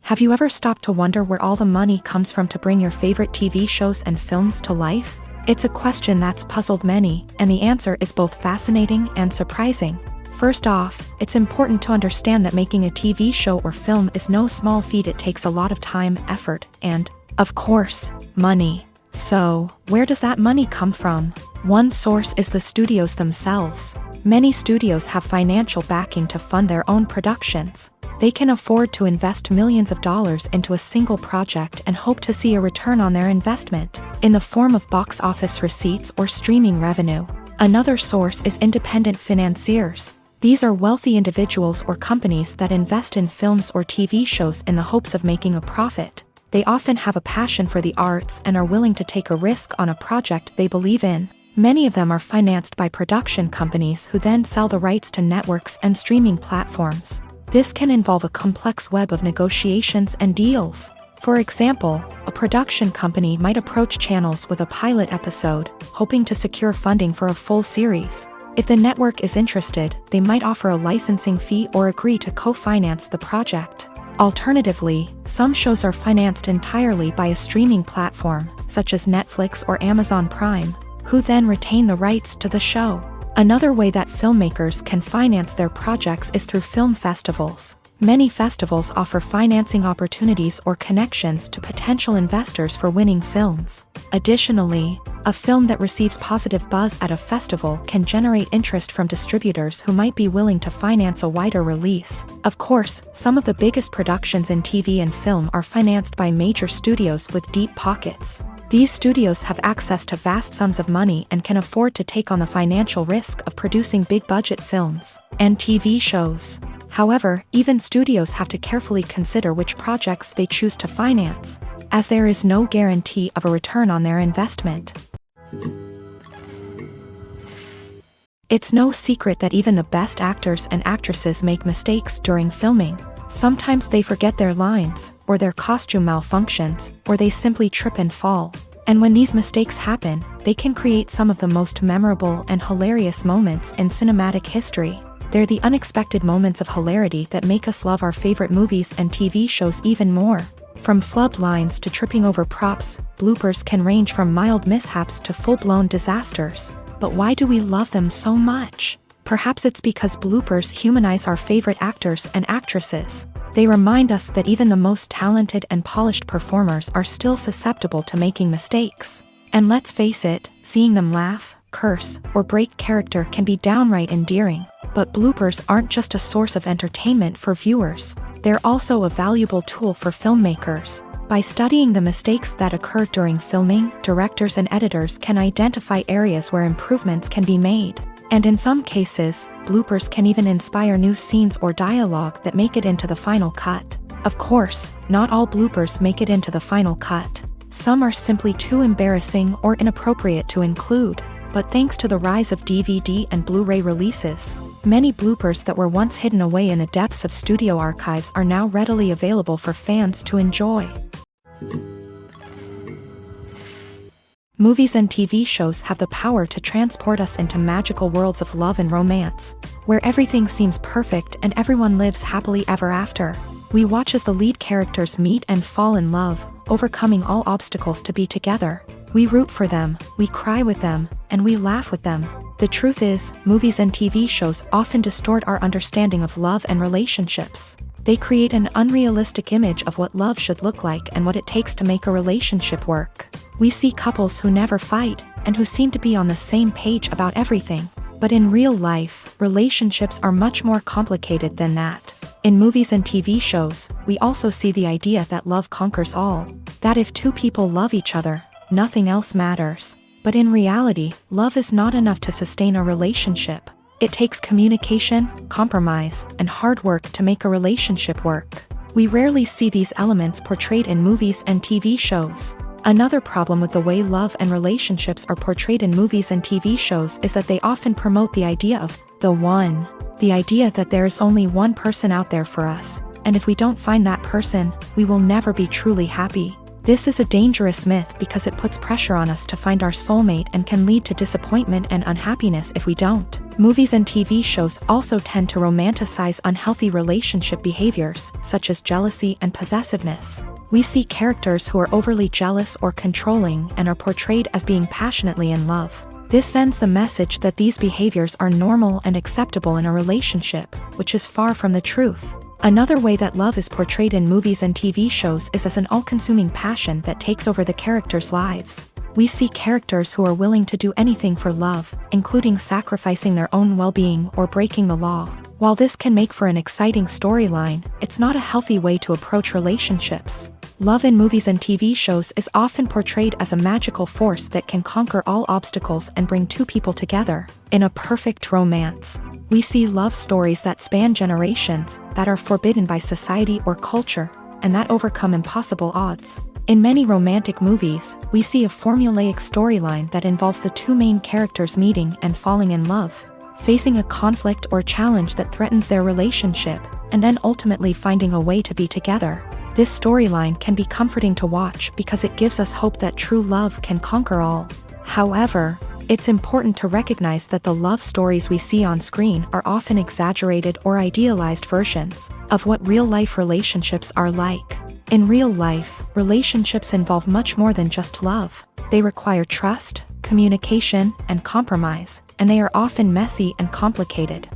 Have you ever stopped to wonder where all the money comes from to bring your favorite TV shows and films to life? It's a question that's puzzled many, and the answer is both fascinating and surprising. First off, it's important to understand that making a TV show or film is no small feat. It takes a lot of time, effort, and, of course, money. So, where does that money come from? One source is the studios themselves. Many studios have financial backing to fund their own productions. They can afford to invest millions of dollars into a single project and hope to see a return on their investment, in the form of box office receipts or streaming revenue. Another source is independent financiers. These are wealthy individuals or companies that invest in films or TV shows in the hopes of making a profit. They often have a passion for the arts and are willing to take a risk on a project they believe in. Many of them are financed by production companies who then sell the rights to networks and streaming platforms. This can involve a complex web of negotiations and deals. For example, a production company might approach channels with a pilot episode, hoping to secure funding for a full series. If the network is interested, they might offer a licensing fee or agree to co-finance the project. Alternatively, some shows are financed entirely by a streaming platform, such as Netflix or Amazon Prime, who then retain the rights to the show. Another way that filmmakers can finance their projects is through film festivals. Many festivals offer financing opportunities or connections to potential investors for winning films. Additionally, a film that receives positive buzz at a festival can generate interest from distributors who might be willing to finance a wider release. Of course, some of the biggest productions in TV and film are financed by major studios with deep pockets. These studios have access to vast sums of money and can afford to take on the financial risk of producing big-budget films and TV shows. However, even studios have to carefully consider which projects they choose to finance, as there is no guarantee of a return on their investment. It's no secret that even the best actors and actresses make mistakes during filming. Sometimes they forget their lines, or their costume malfunctions, or they simply trip and fall. And when these mistakes happen, they can create some of the most memorable and hilarious moments in cinematic history. They're the unexpected moments of hilarity that make us love our favorite movies and TV shows even more. From flubbed lines to tripping over props, bloopers can range from mild mishaps to full-blown disasters. But why do we love them so much? Perhaps it's because bloopers humanize our favorite actors and actresses. They remind us that even the most talented and polished performers are still susceptible to making mistakes. And let's face it, seeing them laugh, curse, or break character can be downright endearing. But bloopers aren't just a source of entertainment for viewers. They're also a valuable tool for filmmakers. By studying the mistakes that occur during filming, directors and editors can identify areas where improvements can be made. And in some cases, bloopers can even inspire new scenes or dialogue that make it into the final cut. Of course, not all bloopers make it into the final cut. Some are simply too embarrassing or inappropriate to include. But thanks to the rise of DVD and Blu-ray releases, many bloopers that were once hidden away in the depths of studio archives are now readily available for fans to enjoy. Movies and TV shows have the power to transport us into magical worlds of love and romance, where everything seems perfect and everyone lives happily ever after. We watch as the lead characters meet and fall in love, overcoming all obstacles to be together. We root for them, we cry with them, and we laugh with them. The truth is, movies and TV shows often distort our understanding of love and relationships. They create an unrealistic image of what love should look like and what it takes to make a relationship work. We see couples who never fight, and who seem to be on the same page about everything. But in real life, relationships are much more complicated than that. In movies and TV shows, we also see the idea that love conquers all. That if two people love each other, nothing else matters. But in reality, love is not enough to sustain a relationship. It takes communication, compromise, and hard work to make a relationship work. We rarely see these elements portrayed in movies and TV shows. Another problem with the way love and relationships are portrayed in movies and TV shows is that they often promote the idea of the one. The idea that there is only one person out there for us, and if we don't find that person, we will never be truly happy. This is a dangerous myth because it puts pressure on us to find our soulmate and can lead to disappointment and unhappiness if we don't. Movies and TV shows also tend to romanticize unhealthy relationship behaviors, such as jealousy and possessiveness. We see characters who are overly jealous or controlling and are portrayed as being passionately in love. This sends the message that these behaviors are normal and acceptable in a relationship, which is far from the truth. Another way that love is portrayed in movies and TV shows is as an all-consuming passion that takes over the characters' lives. We see characters who are willing to do anything for love, including sacrificing their own well-being or breaking the law. While this can make for an exciting storyline, it's not a healthy way to approach relationships. Love in movies and TV shows is often portrayed as a magical force that can conquer all obstacles and bring two people together. In a perfect romance, we see love stories that span generations, that are forbidden by society or culture, and that overcome impossible odds. In many romantic movies, we see a formulaic storyline that involves the two main characters meeting and falling in love, facing a conflict or challenge that threatens their relationship, and then ultimately finding a way to be together. This storyline can be comforting to watch because it gives us hope that true love can conquer all. However, it's important to recognize that the love stories we see on screen are often exaggerated or idealized versions of what real-life relationships are like. In real life, relationships involve much more than just love. They require trust, communication, and compromise, and they are often messy and complicated.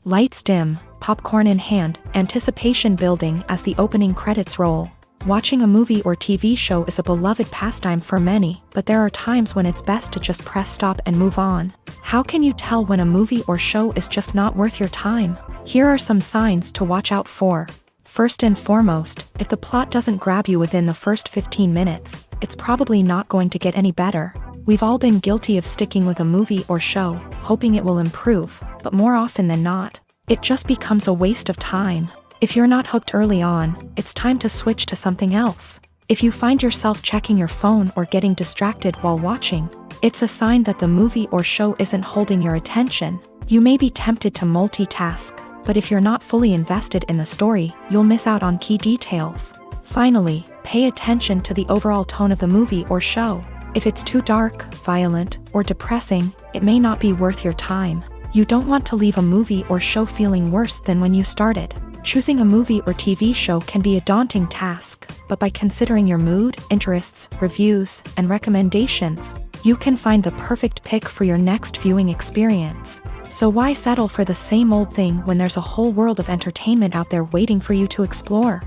Lights dim, popcorn in hand, anticipation building as the opening credits roll. Watching a movie or TV show is a beloved pastime for many, but there are times when it's best to just press stop and move on. How can you tell when a movie or show is just not worth your time? Here are some signs to watch out for. First and foremost, if the plot doesn't grab you within the first 15 minutes, it's probably not going to get any better. We've all been guilty of sticking with a movie or show, hoping it will improve, but more often than not, it just becomes a waste of time. If you're not hooked early on, it's time to switch to something else. If you find yourself checking your phone or getting distracted while watching, it's a sign that the movie or show isn't holding your attention. You may be tempted to multitask, but if you're not fully invested in the story, you'll miss out on key details. Finally, pay attention to the overall tone of the movie or show. If it's too dark, violent, or depressing, it may not be worth your time. You don't want to leave a movie or show feeling worse than when you started. Choosing a movie or TV show can be a daunting task, but by considering your mood, interests, reviews, and recommendations, you can find the perfect pick for your next viewing experience. So why settle for the same old thing when there's a whole world of entertainment out there waiting for you to explore?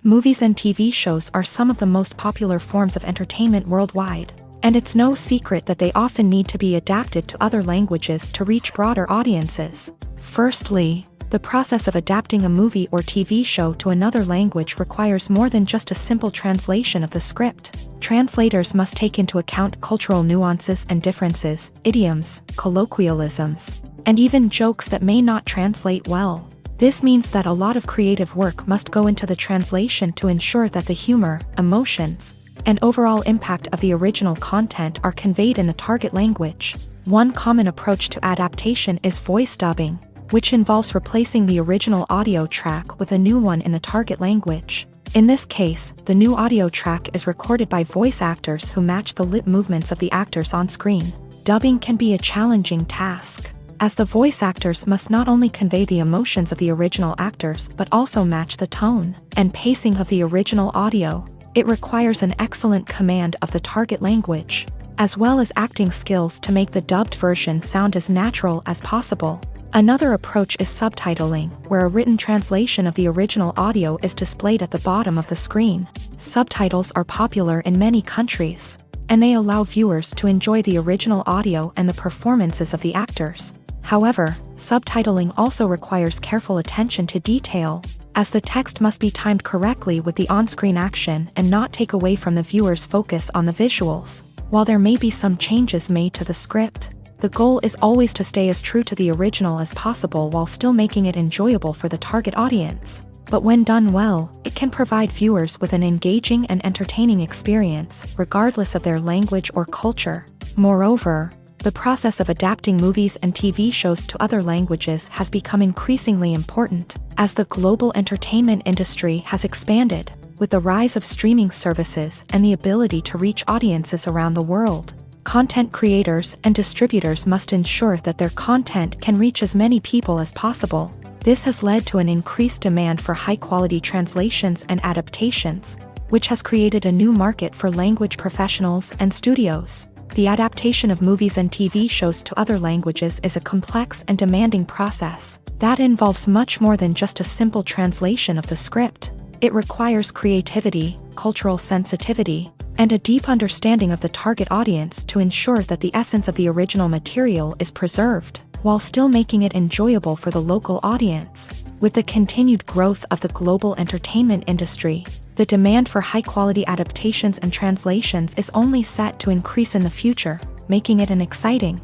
Movies and TV shows are some of the most popular forms of entertainment worldwide, and it's no secret that they often need to be adapted to other languages to reach broader audiences. Firstly, the process of adapting a movie or TV show to another language requires more than just a simple translation of the script. Translators must take into account cultural nuances and differences, idioms, colloquialisms, and even jokes that may not translate well. This means that a lot of creative work must go into the translation to ensure that the humor, emotions, and overall impact of the original content are conveyed in the target language. One common approach to adaptation is voice dubbing. which involves replacing the original audio track with a new one in the target language. In this case, the new audio track is recorded by voice actors who match the lip movements of the actors on screen. Dubbing can be a challenging task, as the voice actors must not only convey the emotions of the original actors but also match the tone and pacing of the original audio. It requires an excellent command of the target language, as well as acting skills to make the dubbed version sound as natural as possible. Another approach is subtitling, where a written translation of the original audio is displayed at the bottom of the screen. Subtitles are popular in many countries, and they allow viewers to enjoy the original audio and the performances of the actors. However, subtitling also requires careful attention to detail, as the text must be timed correctly with the on-screen action and not take away from the viewer's focus on the visuals. While there may be some changes made to the script, the goal is always to stay as true to the original as possible while still making it enjoyable for the target audience. But when done well, it can provide viewers with an engaging and entertaining experience, regardless of their language or culture. Moreover, the process of adapting movies and TV shows to other languages has become increasingly important, as the global entertainment industry has expanded, with the rise of streaming services and the ability to reach audiences around the world. Content creators and distributors must ensure that their content can reach as many people as possible. This has led to an increased demand for high-quality translations and adaptations, which has created a new market for language professionals and studios. The adaptation of movies and TV shows to other languages is a complex and demanding process that involves much more than just a simple translation of the script. It requires creativity, cultural sensitivity, and a deep understanding of the target audience to ensure that the essence of the original material is preserved, while still making it enjoyable for the local audience. With the continued growth of the global entertainment industry, the demand for high-quality adaptations and translations is only set to increase in the future, making it an exciting.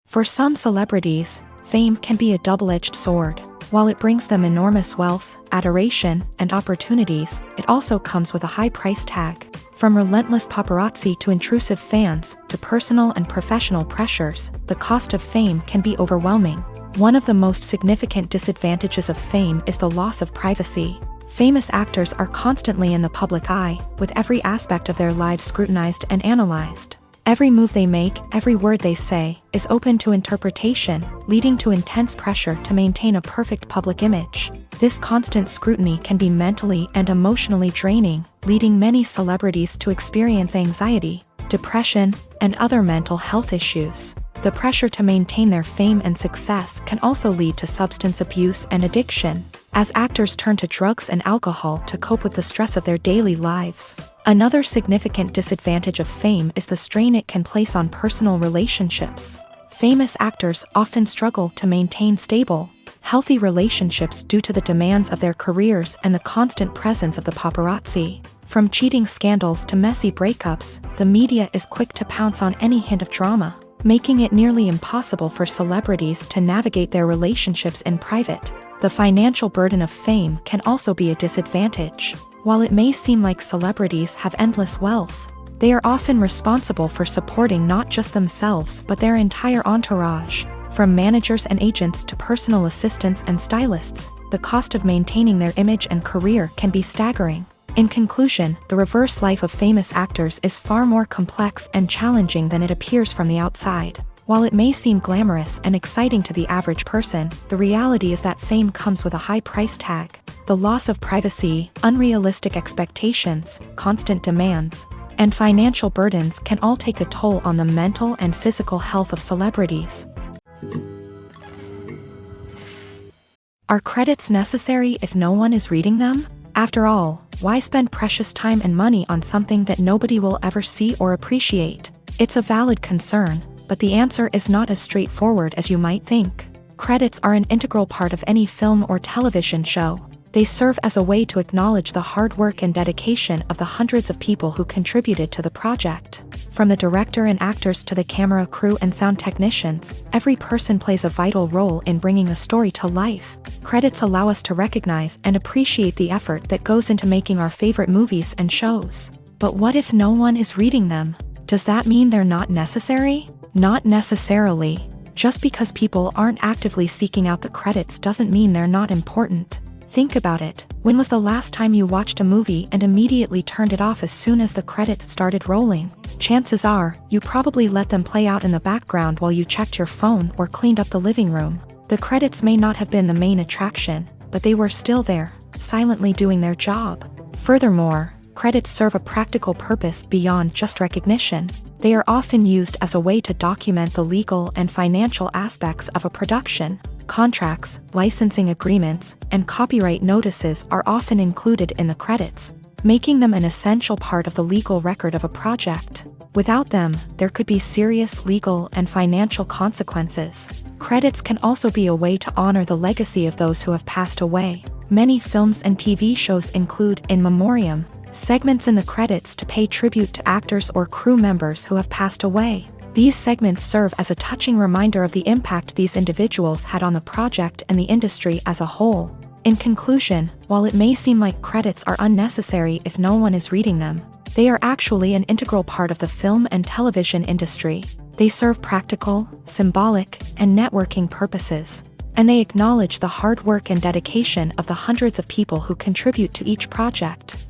For some celebrities, fame can be a double-edged sword. While it brings them enormous wealth, adoration, and opportunities, it also comes with a high price tag. From relentless paparazzi to intrusive fans, to personal and professional pressures, the cost of fame can be overwhelming. One of the most significant disadvantages of fame is the loss of privacy. Famous actors are constantly in the public eye, with every aspect of their lives scrutinized and analyzed. Every move they make, every word they say, is open to interpretation, leading to intense pressure to maintain a perfect public image. This constant scrutiny can be mentally and emotionally draining, leading many celebrities to experience anxiety, depression, and other mental health issues. The pressure to maintain their fame and success can also lead to substance abuse and addiction, as actors turn to drugs and alcohol to cope with the stress of their daily lives. Another significant disadvantage of fame is the strain it can place on personal relationships. Famous actors often struggle to maintain stable, healthy relationships due to the demands of their careers and the constant presence of the paparazzi. From cheating scandals to messy breakups, the media is quick to pounce on any hint of drama, making it nearly impossible for celebrities to navigate their relationships in private. The financial burden of fame can also be a disadvantage. While it may seem like celebrities have endless wealth, they are often responsible for supporting not just themselves but their entire entourage. From managers and agents to personal assistants and stylists, the cost of maintaining their image and career can be staggering. In conclusion, the reverse life of famous actors is far more complex and challenging than it appears from the outside. While it may seem glamorous and exciting to the average person, the reality is that fame comes with a high price tag. The loss of privacy, unrealistic expectations, constant demands, and financial burdens can all take a toll on the mental and physical health of celebrities. Are credits necessary if no one is reading them? After all, why spend precious time and money on something that nobody will ever see or appreciate? It's a valid concern, but the answer is not as straightforward as you might think. Credits are an integral part of any film or television show. They serve as a way to acknowledge the hard work and dedication of the hundreds of people who contributed to the project. From the director and actors to the camera crew and sound technicians, every person plays a vital role in bringing a story to life. Credits allow us to recognize and appreciate the effort that goes into making our favorite movies and shows. But what if no one is reading them? Does that mean they're not necessary? Not necessarily. Just because people aren't actively seeking out the credits doesn't mean they're not important. Think about it. When was the last time you watched a movie and immediately turned it off as soon as the credits started rolling? Chances are, you probably let them play out in the background while you checked your phone or cleaned up the living room. The credits may not have been the main attraction, but they were still there, silently doing their job. Furthermore, credits serve a practical purpose beyond just recognition. They are often used as a way to document the legal and financial aspects of a production. Contracts, licensing agreements, and copyright notices are often included in the credits, making them an essential part of the legal record of a project. Without them, there could be serious legal and financial consequences. Credits can also be a way to honor the legacy of those who have passed away. Many films and TV shows include in memoriam segments in the credits to pay tribute to actors or crew members who have passed away. These segments serve as a touching reminder of the impact these individuals had on the project and the industry as a whole. In conclusion, while it may seem like credits are unnecessary if no one is reading them, they are actually an integral part of the film and television industry. They serve practical, symbolic, and networking purposes, and they acknowledge the hard work and dedication of the hundreds of people who contribute to each project.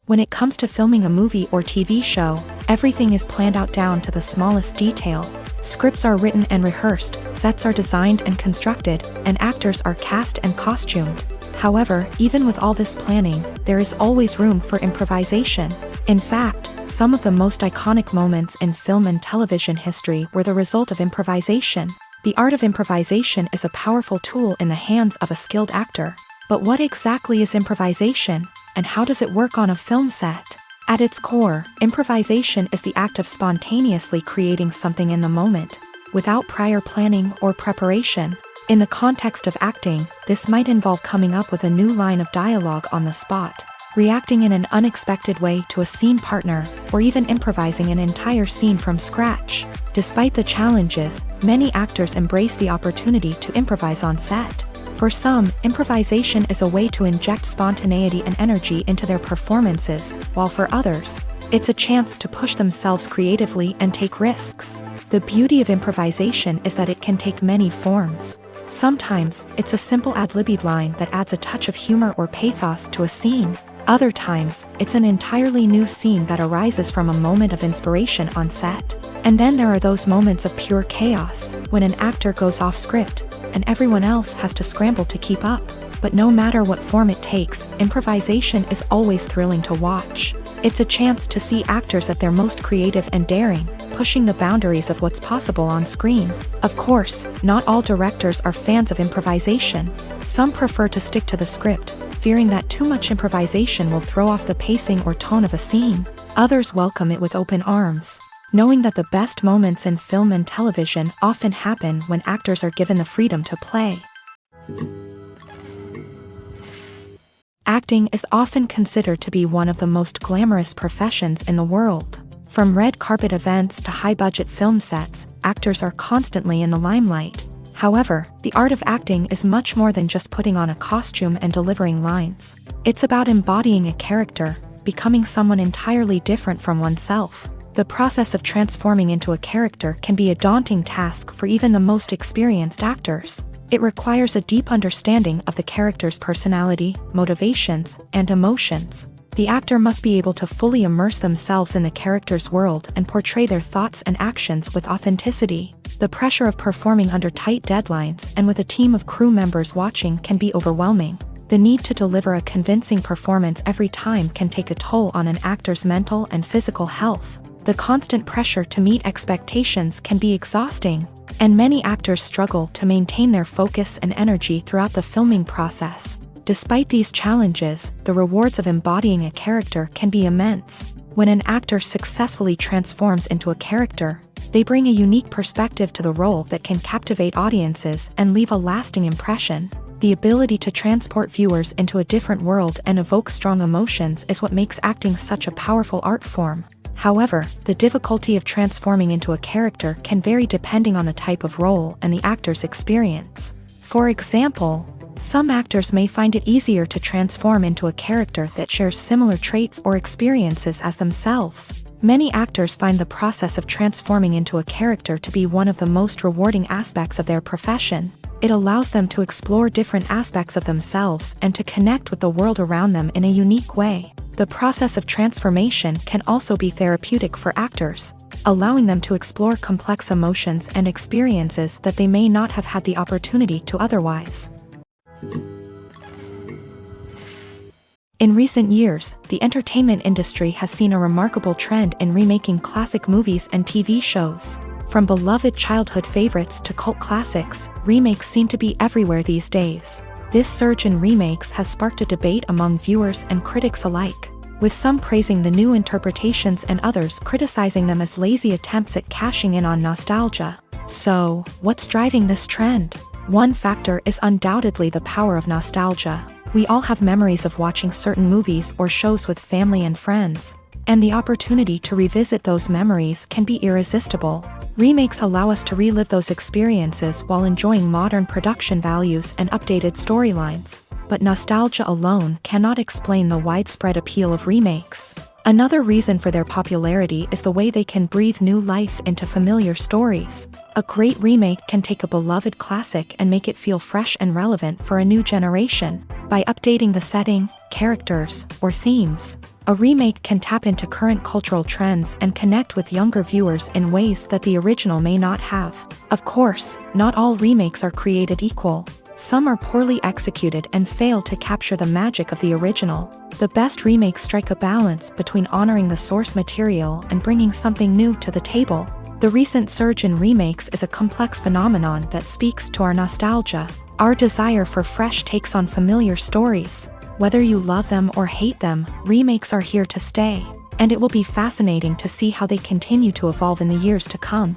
When it comes to filming a movie or TV show, everything is planned out down to the smallest detail. Scripts are written and rehearsed, sets are designed and constructed, and actors are cast and costumed. However, even with all this planning, there is always room for improvisation. In fact, some of the most iconic moments in film and television history were the result of improvisation. The art of improvisation is a powerful tool in the hands of a skilled actor. But what exactly is improvisation, and how does it work on a film set? At its core, improvisation is the act of spontaneously creating something in the moment, without prior planning or preparation. In the context of acting, this might involve coming up with a new line of dialogue on the spot, reacting in an unexpected way to a scene partner, or even improvising an entire scene from scratch. Despite the challenges, many actors embrace the opportunity to improvise on set. For some, improvisation is a way to inject spontaneity and energy into their performances, while for others, it's a chance to push themselves creatively and take risks. The beauty of improvisation is that it can take many forms. Sometimes, it's a simple ad-libbed line that adds a touch of humor or pathos to a scene. Other times, it's an entirely new scene that arises from a moment of inspiration on set. And then there are those moments of pure chaos, when an actor goes off script, and everyone else has to scramble to keep up. But no matter what form it takes, improvisation is always thrilling to watch. It's a chance to see actors at their most creative and daring, pushing the boundaries of what's possible on screen. Of course, not all directors are fans of improvisation. Some prefer to stick to the script, fearing that too much improvisation will throw off the pacing or tone of a scene. Others welcome it with open arms, knowing that the best moments in film and television often happen when actors are given the freedom to play. Acting is often considered to be one of the most glamorous professions in the world. From red carpet events to high-budget film sets, actors are constantly in the limelight. However, the art of acting is much more than just putting on a costume and delivering lines. It's about embodying a character, becoming someone entirely different from oneself. The process of transforming into a character can be a daunting task for even the most experienced actors. It requires a deep understanding of the character's personality, motivations, and emotions. The actor must be able to fully immerse themselves in the character's world and portray their thoughts and actions with authenticity. The pressure of performing under tight deadlines and with a team of crew members watching can be overwhelming. The need to deliver a convincing performance every time can take a toll on an actor's mental and physical health. The constant pressure to meet expectations can be exhausting, and many actors struggle to maintain their focus and energy throughout the filming process. Despite these challenges, the rewards of embodying a character can be immense. When an actor successfully transforms into a character, they bring a unique perspective to the role that can captivate audiences and leave a lasting impression. The ability to transport viewers into a different world and evoke strong emotions is what makes acting such a powerful art form. However, the difficulty of transforming into a character can vary depending on the type of role and the actor's experience. For example, some actors may find it easier to transform into a character that shares similar traits or experiences as themselves. Many actors find the process of transforming into a character to be one of the most rewarding aspects of their profession. It allows them to explore different aspects of themselves and to connect with the world around them in a unique way. The process of transformation can also be therapeutic for actors, allowing them to explore complex emotions and experiences that they may not have had the opportunity to otherwise. In recent years, the entertainment industry has seen a remarkable trend in remaking classic movies and TV shows. From beloved childhood favorites to cult classics, remakes seem to be everywhere these days. This surge in remakes has sparked a debate among viewers and critics alike, with some praising the new interpretations and others criticizing them as lazy attempts at cashing in on nostalgia. So, what's driving this trend? One factor is undoubtedly the power of nostalgia. We all have memories of watching certain movies or shows with family and friends, and the opportunity to revisit those memories can be irresistible. Remakes allow us to relive those experiences while enjoying modern production values and updated storylines. But nostalgia alone cannot explain the widespread appeal of remakes. Another reason for their popularity is the way they can breathe new life into familiar stories. A great remake can take a beloved classic and make it feel fresh and relevant for a new generation. By updating the setting, characters, or themes, a remake can tap into current cultural trends and connect with younger viewers in ways that the original may not have. Of course, not all remakes are created equal. Some are poorly executed and fail to capture the magic of the original. The best remakes strike a balance between honoring the source material and bringing something new to the table. The recent surge in remakes is a complex phenomenon that speaks to our nostalgia, our desire for fresh takes on familiar stories. Whether you love them or hate them, remakes are here to stay, and it will be fascinating to see how they continue to evolve in the years to come.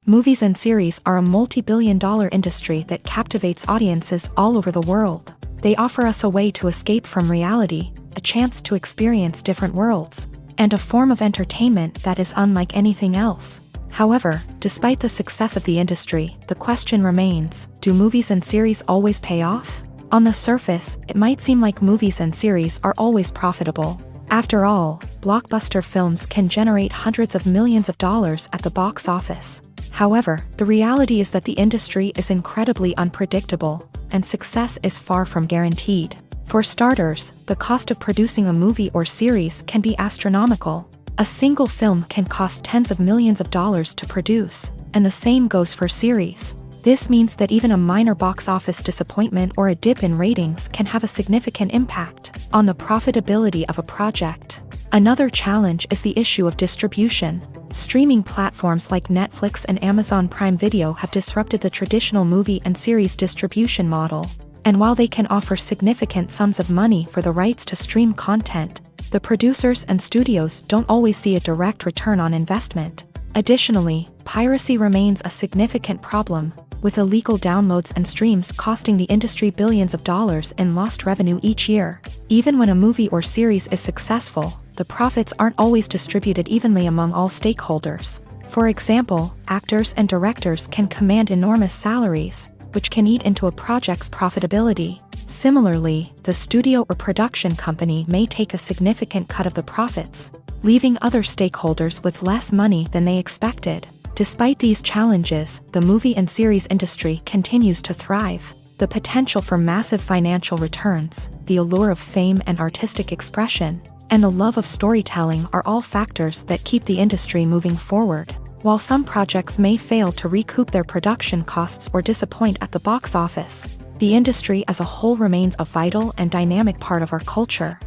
Movies and series are a multi-billion-dollar industry that captivates audiences all over the world. They offer us a way to escape from reality, a chance to experience different worlds, and a form of entertainment that is unlike anything else. However, despite the success of the industry, the question remains, do movies and series always pay off? On the surface, it might seem like movies and series are always profitable. After all, blockbuster films can generate hundreds of millions of dollars at the box office. However, the reality is that the industry is incredibly unpredictable, and success is far from guaranteed. For starters, the cost of producing a movie or series can be astronomical. A single film can cost tens of millions of dollars to produce, and the same goes for series. This means that even a minor box office disappointment or a dip in ratings can have a significant impact on the profitability of a project. Another challenge is the issue of distribution. Streaming platforms like Netflix and Amazon Prime Video have disrupted the traditional movie and series distribution model. And while they can offer significant sums of money for the rights to stream content, the producers and studios don't always see a direct return on investment. Additionally, piracy remains a significant problem, with illegal downloads and streams costing the industry billions of dollars in lost revenue each year. Even when a movie or series is successful, the profits aren't always distributed evenly among all stakeholders. For example, actors and directors can command enormous salaries, which can eat into a project's profitability. Similarly, the studio or production company may take a significant cut of the profits, leaving other stakeholders with less money than they expected. Despite these challenges, the movie and series industry continues to thrive. The potential for massive financial returns, the allure of fame and artistic expression, and the love of storytelling are all factors that keep the industry moving forward. While some projects may fail to recoup their production costs or disappoint at the box office, the industry as a whole remains a vital and dynamic part of our culture.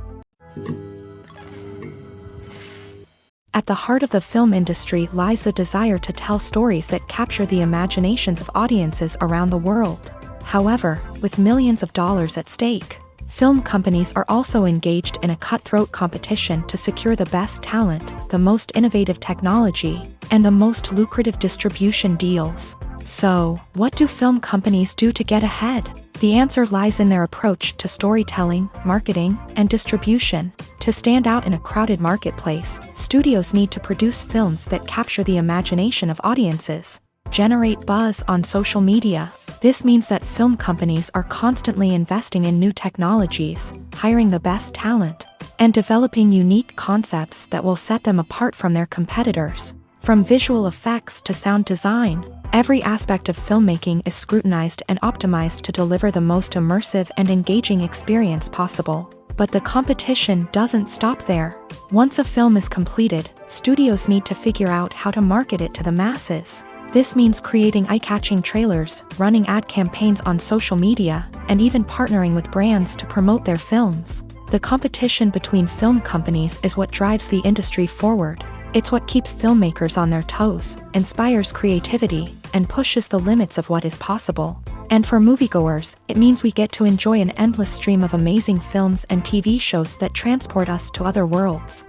At the heart of the film industry lies the desire to tell stories that capture the imaginations of audiences around the world. However, with millions of dollars at stake, film companies are also engaged in a cutthroat competition to secure the best talent, the most innovative technology, and the most lucrative distribution deals. So, what do film companies do to get ahead? The answer lies in their approach to storytelling, marketing, and distribution. To stand out in a crowded marketplace, studios need to produce films that capture the imagination of audiences, generate buzz on social media. This means that film companies are constantly investing in new technologies, hiring the best talent, and developing unique concepts that will set them apart from their competitors. From visual effects to sound design, every aspect of filmmaking is scrutinized and optimized to deliver the most immersive and engaging experience possible. But the competition doesn't stop there. Once a film is completed, studios need to figure out how to market it to the masses. This means creating eye-catching trailers, running ad campaigns on social media, and even partnering with brands to promote their films. The competition between film companies is what drives the industry forward. It's what keeps filmmakers on their toes, inspires creativity, and pushes the limits of what is possible. And for moviegoers, it means we get to enjoy an endless stream of amazing films and TV shows that transport us to other worlds.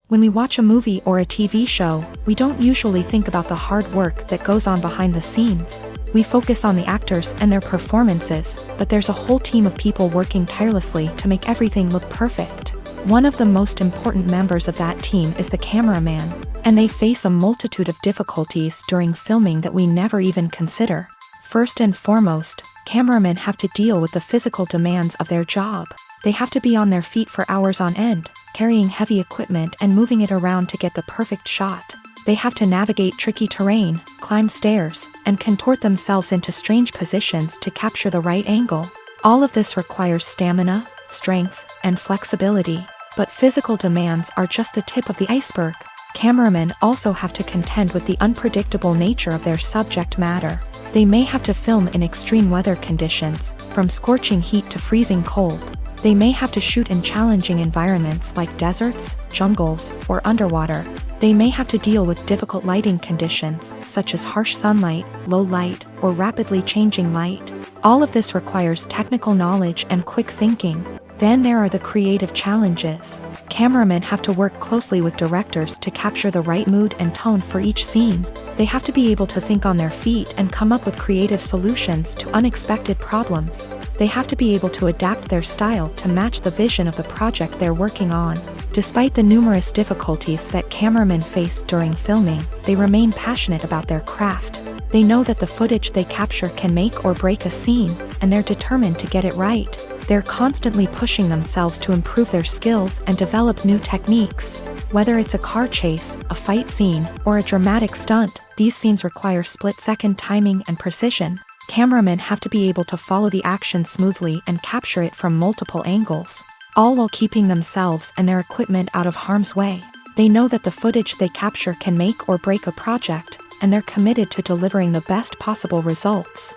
When we watch a movie or a TV show, we don't usually think about the hard work that goes on behind the scenes. We focus on the actors and their performances, but there's a whole team of people working tirelessly to make everything look perfect. One of the most important members of that team is the cameraman, and they face a multitude of difficulties during filming that we never even consider. First and foremost, cameramen have to deal with the physical demands of their job. They have to be on their feet for hours on end, carrying heavy equipment and moving it around to get the perfect shot. They have to navigate tricky terrain, climb stairs, and contort themselves into strange positions to capture the right angle. All of this requires stamina, strength, and flexibility. But physical demands are just the tip of the iceberg. Cameramen also have to contend with the unpredictable nature of their subject matter. They may have to film in extreme weather conditions, from scorching heat to freezing cold. They may have to shoot in challenging environments like deserts, jungles, or underwater. They may have to deal with difficult lighting conditions, such as harsh sunlight, low light, or rapidly changing light. All of this requires technical knowledge and quick thinking. Then there are the creative challenges. Cameramen have to work closely with directors to capture the right mood and tone for each scene. They have to be able to think on their feet and come up with creative solutions to unexpected problems. They have to be able to adapt their style to match the vision of the project they're working on. Despite the numerous difficulties that cameramen face during filming, they remain passionate about their craft. They know that the footage they capture can make or break a scene, and they're determined to get it right. They're constantly pushing themselves to improve their skills and develop new techniques. Whether it's a car chase, a fight scene, or a dramatic stunt, these scenes require split-second timing and precision. Cameramen have to be able to follow the action smoothly and capture it from multiple angles, all while keeping themselves and their equipment out of harm's way. They know that the footage they capture can make or break a project, and they're committed to delivering the best possible results.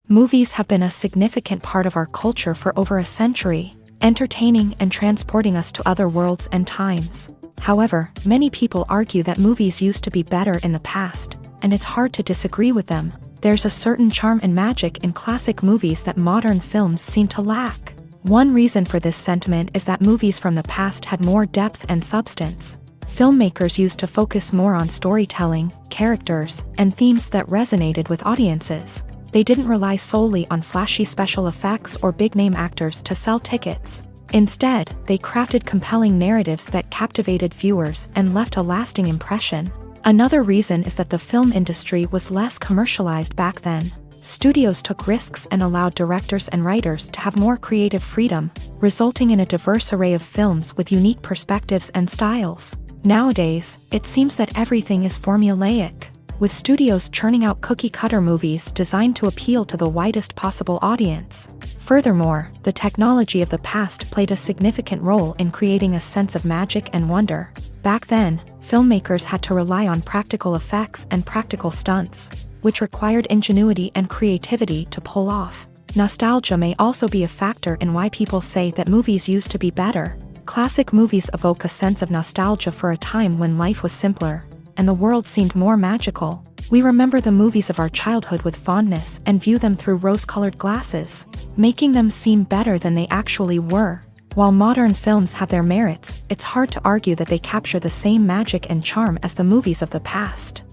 Movies have been a significant part of our culture for over a century, entertaining and transporting us to other worlds and times. However, many people argue that movies used to be better in the past, and it's hard to disagree with them. There's a certain charm and magic in classic movies that modern films seem to lack. One reason for this sentiment is that movies from the past had more depth and substance. Filmmakers used to focus more on storytelling, characters, and themes that resonated with audiences. They didn't rely solely on flashy special effects or big-name actors to sell tickets. Instead, they crafted compelling narratives that captivated viewers and left a lasting impression. Another reason is that the film industry was less commercialized back then. Studios took risks and allowed directors and writers to have more creative freedom, resulting in a diverse array of films with unique perspectives and styles. Nowadays, it seems that everything is formulaic, with studios churning out cookie-cutter movies designed to appeal to the widest possible audience. Furthermore, the technology of the past played a significant role in creating a sense of magic and wonder. Back then, filmmakers had to rely on practical effects and practical stunts, which required ingenuity and creativity to pull off. Nostalgia may also be a factor in why people say that movies used to be better. Classic movies evoke a sense of nostalgia for a time when life was simpler, and the world seemed more magical. We remember the movies of our childhood with fondness and view them through rose-colored glasses, making them seem better than they actually were. While modern films have their merits, it's hard to argue that they capture the same magic and charm as the movies of the past.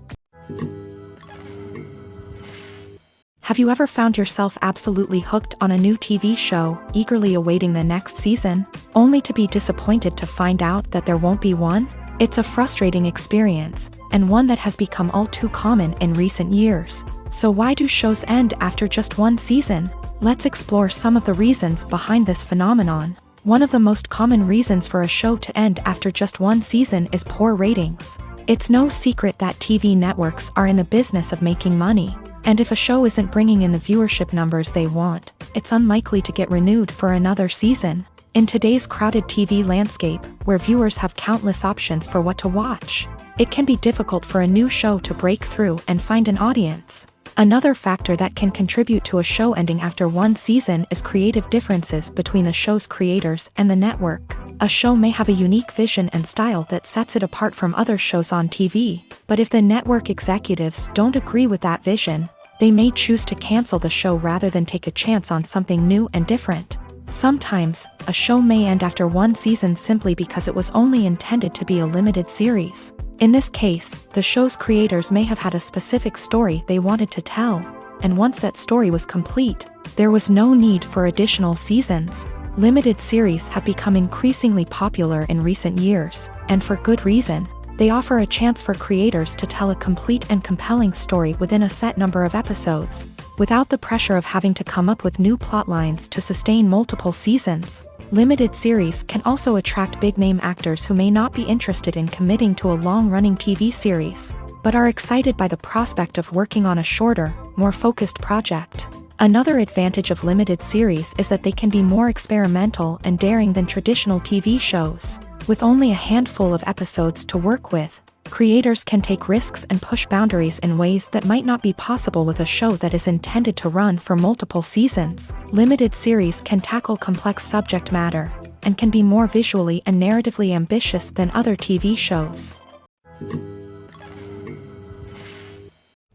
Have you ever found yourself absolutely hooked on a new TV show, eagerly awaiting the next season, only to be disappointed to find out that there won't be one? It's a frustrating experience, and one that has become all too common in recent years. So why do shows end after just one season? Let's explore some of the reasons behind this phenomenon. One of the most common reasons for a show to end after just one season is poor ratings. It's no secret that TV networks are in the business of making money, and if a show isn't bringing in the viewership numbers they want, it's unlikely to get renewed for another season. In today's crowded TV landscape, where viewers have countless options for what to watch, it can be difficult for a new show to break through and find an audience. Another factor that can contribute to a show ending after one season is creative differences between the show's creators and the network. A show may have a unique vision and style that sets it apart from other shows on TV, but if the network executives don't agree with that vision, they may choose to cancel the show rather than take a chance on something new and different. Sometimes, a show may end after one season simply because it was only intended to be a limited series. In this case, the show's creators may have had a specific story they wanted to tell, and once that story was complete, there was no need for additional seasons. Limited series have become increasingly popular in recent years, and for good reason. They offer a chance for creators to tell a complete and compelling story within a set number of episodes, without the pressure of having to come up with new plotlines to sustain multiple seasons. Limited series can also attract big-name actors who may not be interested in committing to a long-running TV series, but are excited by the prospect of working on a shorter, more focused project. Another advantage of limited series is that they can be more experimental and daring than traditional TV shows. With only a handful of episodes to work with, creators can take risks and push boundaries in ways that might not be possible with a show that is intended to run for multiple seasons. Limited series can tackle complex subject matter, and can be more visually and narratively ambitious than other TV shows.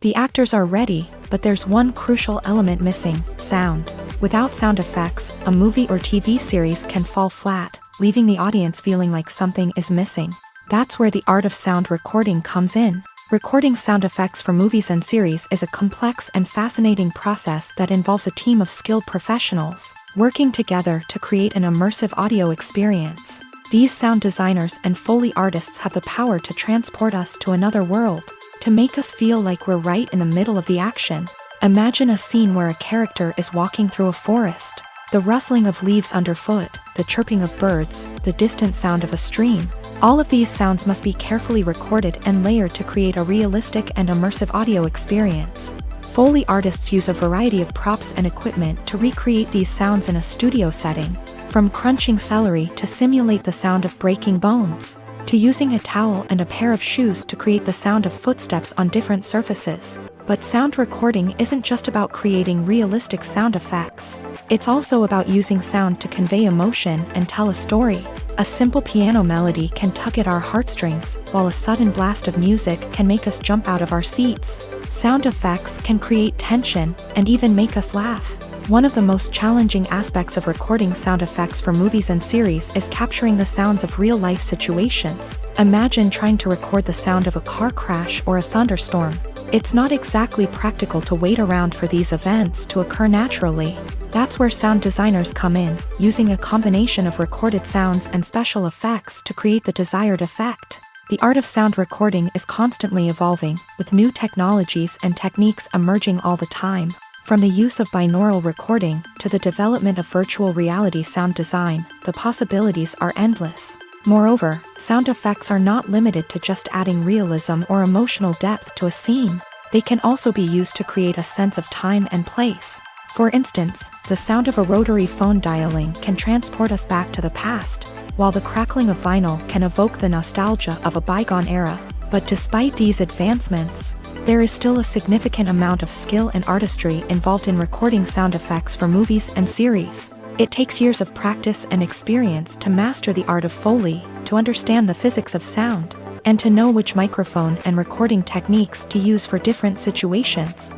The actors are ready, but there's one crucial element missing: sound. Without sound effects, a movie or TV series can fall flat, leaving the audience feeling like something is missing. That's where the art of sound recording comes in. Recording sound effects for movies and series is a complex and fascinating process that involves a team of skilled professionals working together to create an immersive audio experience. These sound designers and Foley artists have the power to transport us to another world, to make us feel like we're right in the middle of the action. Imagine a scene where a character is walking through a forest. The rustling of leaves underfoot, the chirping of birds, the distant sound of a stream. All of these sounds must be carefully recorded and layered to create a realistic and immersive audio experience. Foley artists use a variety of props and equipment to recreate these sounds in a studio setting, from crunching celery to simulate the sound of breaking bones, to using a towel and a pair of shoes to create the sound of footsteps on different surfaces. But sound recording isn't just about creating realistic sound effects. It's also about using sound to convey emotion and tell a story. A simple piano melody can tug at our heartstrings, while a sudden blast of music can make us jump out of our seats. Sound effects can create tension and even make us laugh. One of the most challenging aspects of recording sound effects for movies and series is capturing the sounds of real-life situations. Imagine trying to record the sound of a car crash or a thunderstorm. It's not exactly practical to wait around for these events to occur naturally. That's where sound designers come in, using a combination of recorded sounds and special effects to create the desired effect. The art of sound recording is constantly evolving, with new technologies and techniques emerging all the time. From the use of binaural recording to the development of virtual reality sound design, the possibilities are endless. Moreover, sound effects are not limited to just adding realism or emotional depth to a scene. They can also be used to create a sense of time and place. For instance, the sound of a rotary phone dialing can transport us back to the past, while the crackling of vinyl can evoke the nostalgia of a bygone era. But despite these advancements, there is still a significant amount of skill and artistry involved in recording sound effects for movies and series. It takes years of practice and experience to master the art of Foley, to understand the physics of sound, and to know which microphone and recording techniques to use for different situations.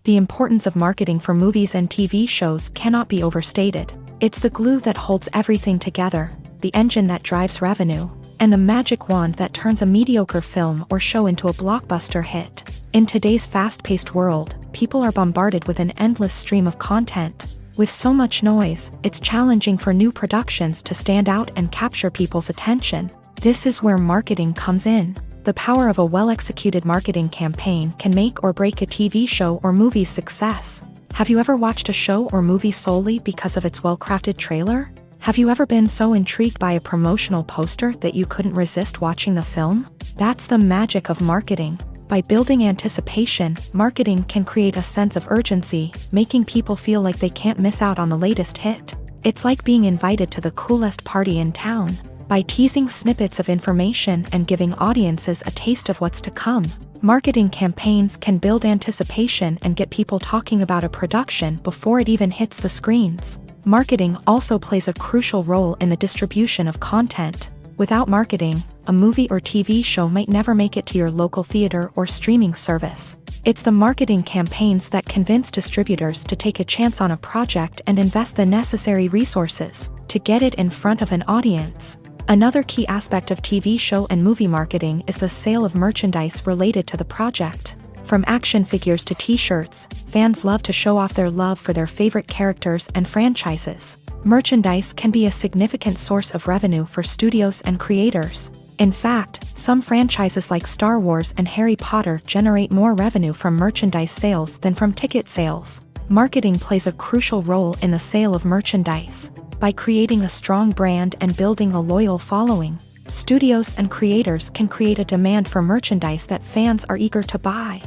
The importance of marketing for movies and TV shows cannot be overstated. It's the glue that holds everything together, the engine that drives revenue, and the magic wand that turns a mediocre film or show into a blockbuster hit. In today's fast-paced world, people are bombarded with an endless stream of content. With so much noise, it's challenging for new productions to stand out and capture people's attention. This is where marketing comes in. The power of a well-executed marketing campaign can make or break a TV show or movie's success. Have you ever watched a show or movie solely because of its well-crafted trailer? Have you ever been so intrigued by a promotional poster that you couldn't resist watching the film? That's the magic of marketing. By building anticipation, marketing can create a sense of urgency, making people feel like they can't miss out on the latest hit. It's like being invited to the coolest party in town. By teasing snippets of information and giving audiences a taste of what's to come, marketing campaigns can build anticipation and get people talking about a production before it even hits the screens. Marketing also plays a crucial role in the distribution of content. Without marketing, a movie or TV show might never make it to your local theater or streaming service. It's the marketing campaigns that convince distributors to take a chance on a project and invest the necessary resources to get it in front of an audience. Another key aspect of TV show and movie marketing is the sale of merchandise related to the project. From action figures to t-shirts, fans love to show off their love for their favorite characters and franchises. Merchandise can be a significant source of revenue for studios and creators. In fact, some franchises like Star Wars and Harry Potter generate more revenue from merchandise sales than from ticket sales. Marketing plays a crucial role in the sale of merchandise. By creating a strong brand and building a loyal following, studios and creators can create a demand for merchandise that fans are eager to buy.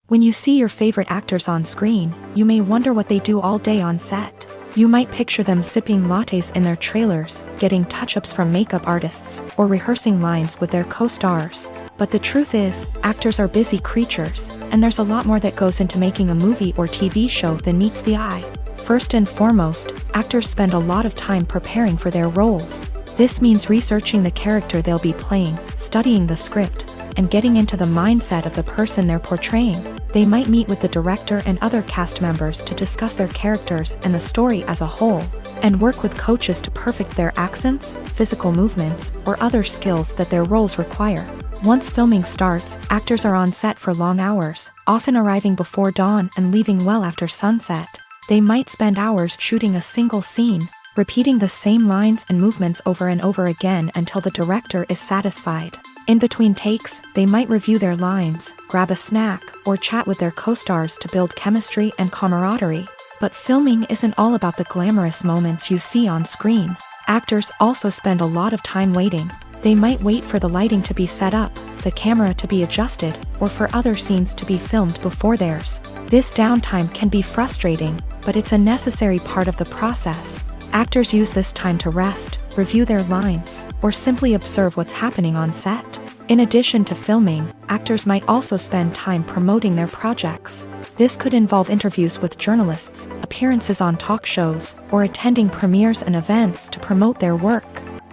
When you see your favorite actors on screen, you may wonder what they do all day on set. You might picture them sipping lattes in their trailers, getting touch-ups from makeup artists, or rehearsing lines with their co-stars. But the truth is, actors are busy creatures, and there's a lot more that goes into making a movie or TV show than meets the eye. First and foremost, actors spend a lot of time preparing for their roles. This means researching the character they'll be playing, studying the script, and getting into the mindset of the person they're portraying. They might meet with the director and other cast members to discuss their characters and the story as a whole, and work with coaches to perfect their accents, physical movements, or other skills that their roles require. Once filming starts, actors are on set for long hours, often arriving before dawn and leaving well after sunset. They might spend hours shooting a single scene, repeating the same lines and movements over and over again until the director is satisfied. In between takes, they might review their lines, grab a snack, or chat with their co-stars to build chemistry and camaraderie. But filming isn't all about the glamorous moments you see on screen. Actors also spend a lot of time waiting. They might wait for the lighting to be set up, the camera to be adjusted, or for other scenes to be filmed before theirs. This downtime can be frustrating, but it's a necessary part of the process. Actors use this time to rest, review their lines, or simply observe what's happening on set. In addition to filming, actors might also spend time promoting their projects. This could involve interviews with journalists, appearances on talk shows, or attending premieres and events to promote their work.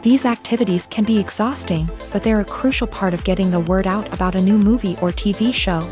These activities can be exhausting, but they're a crucial part of getting the word out about a new movie or TV show.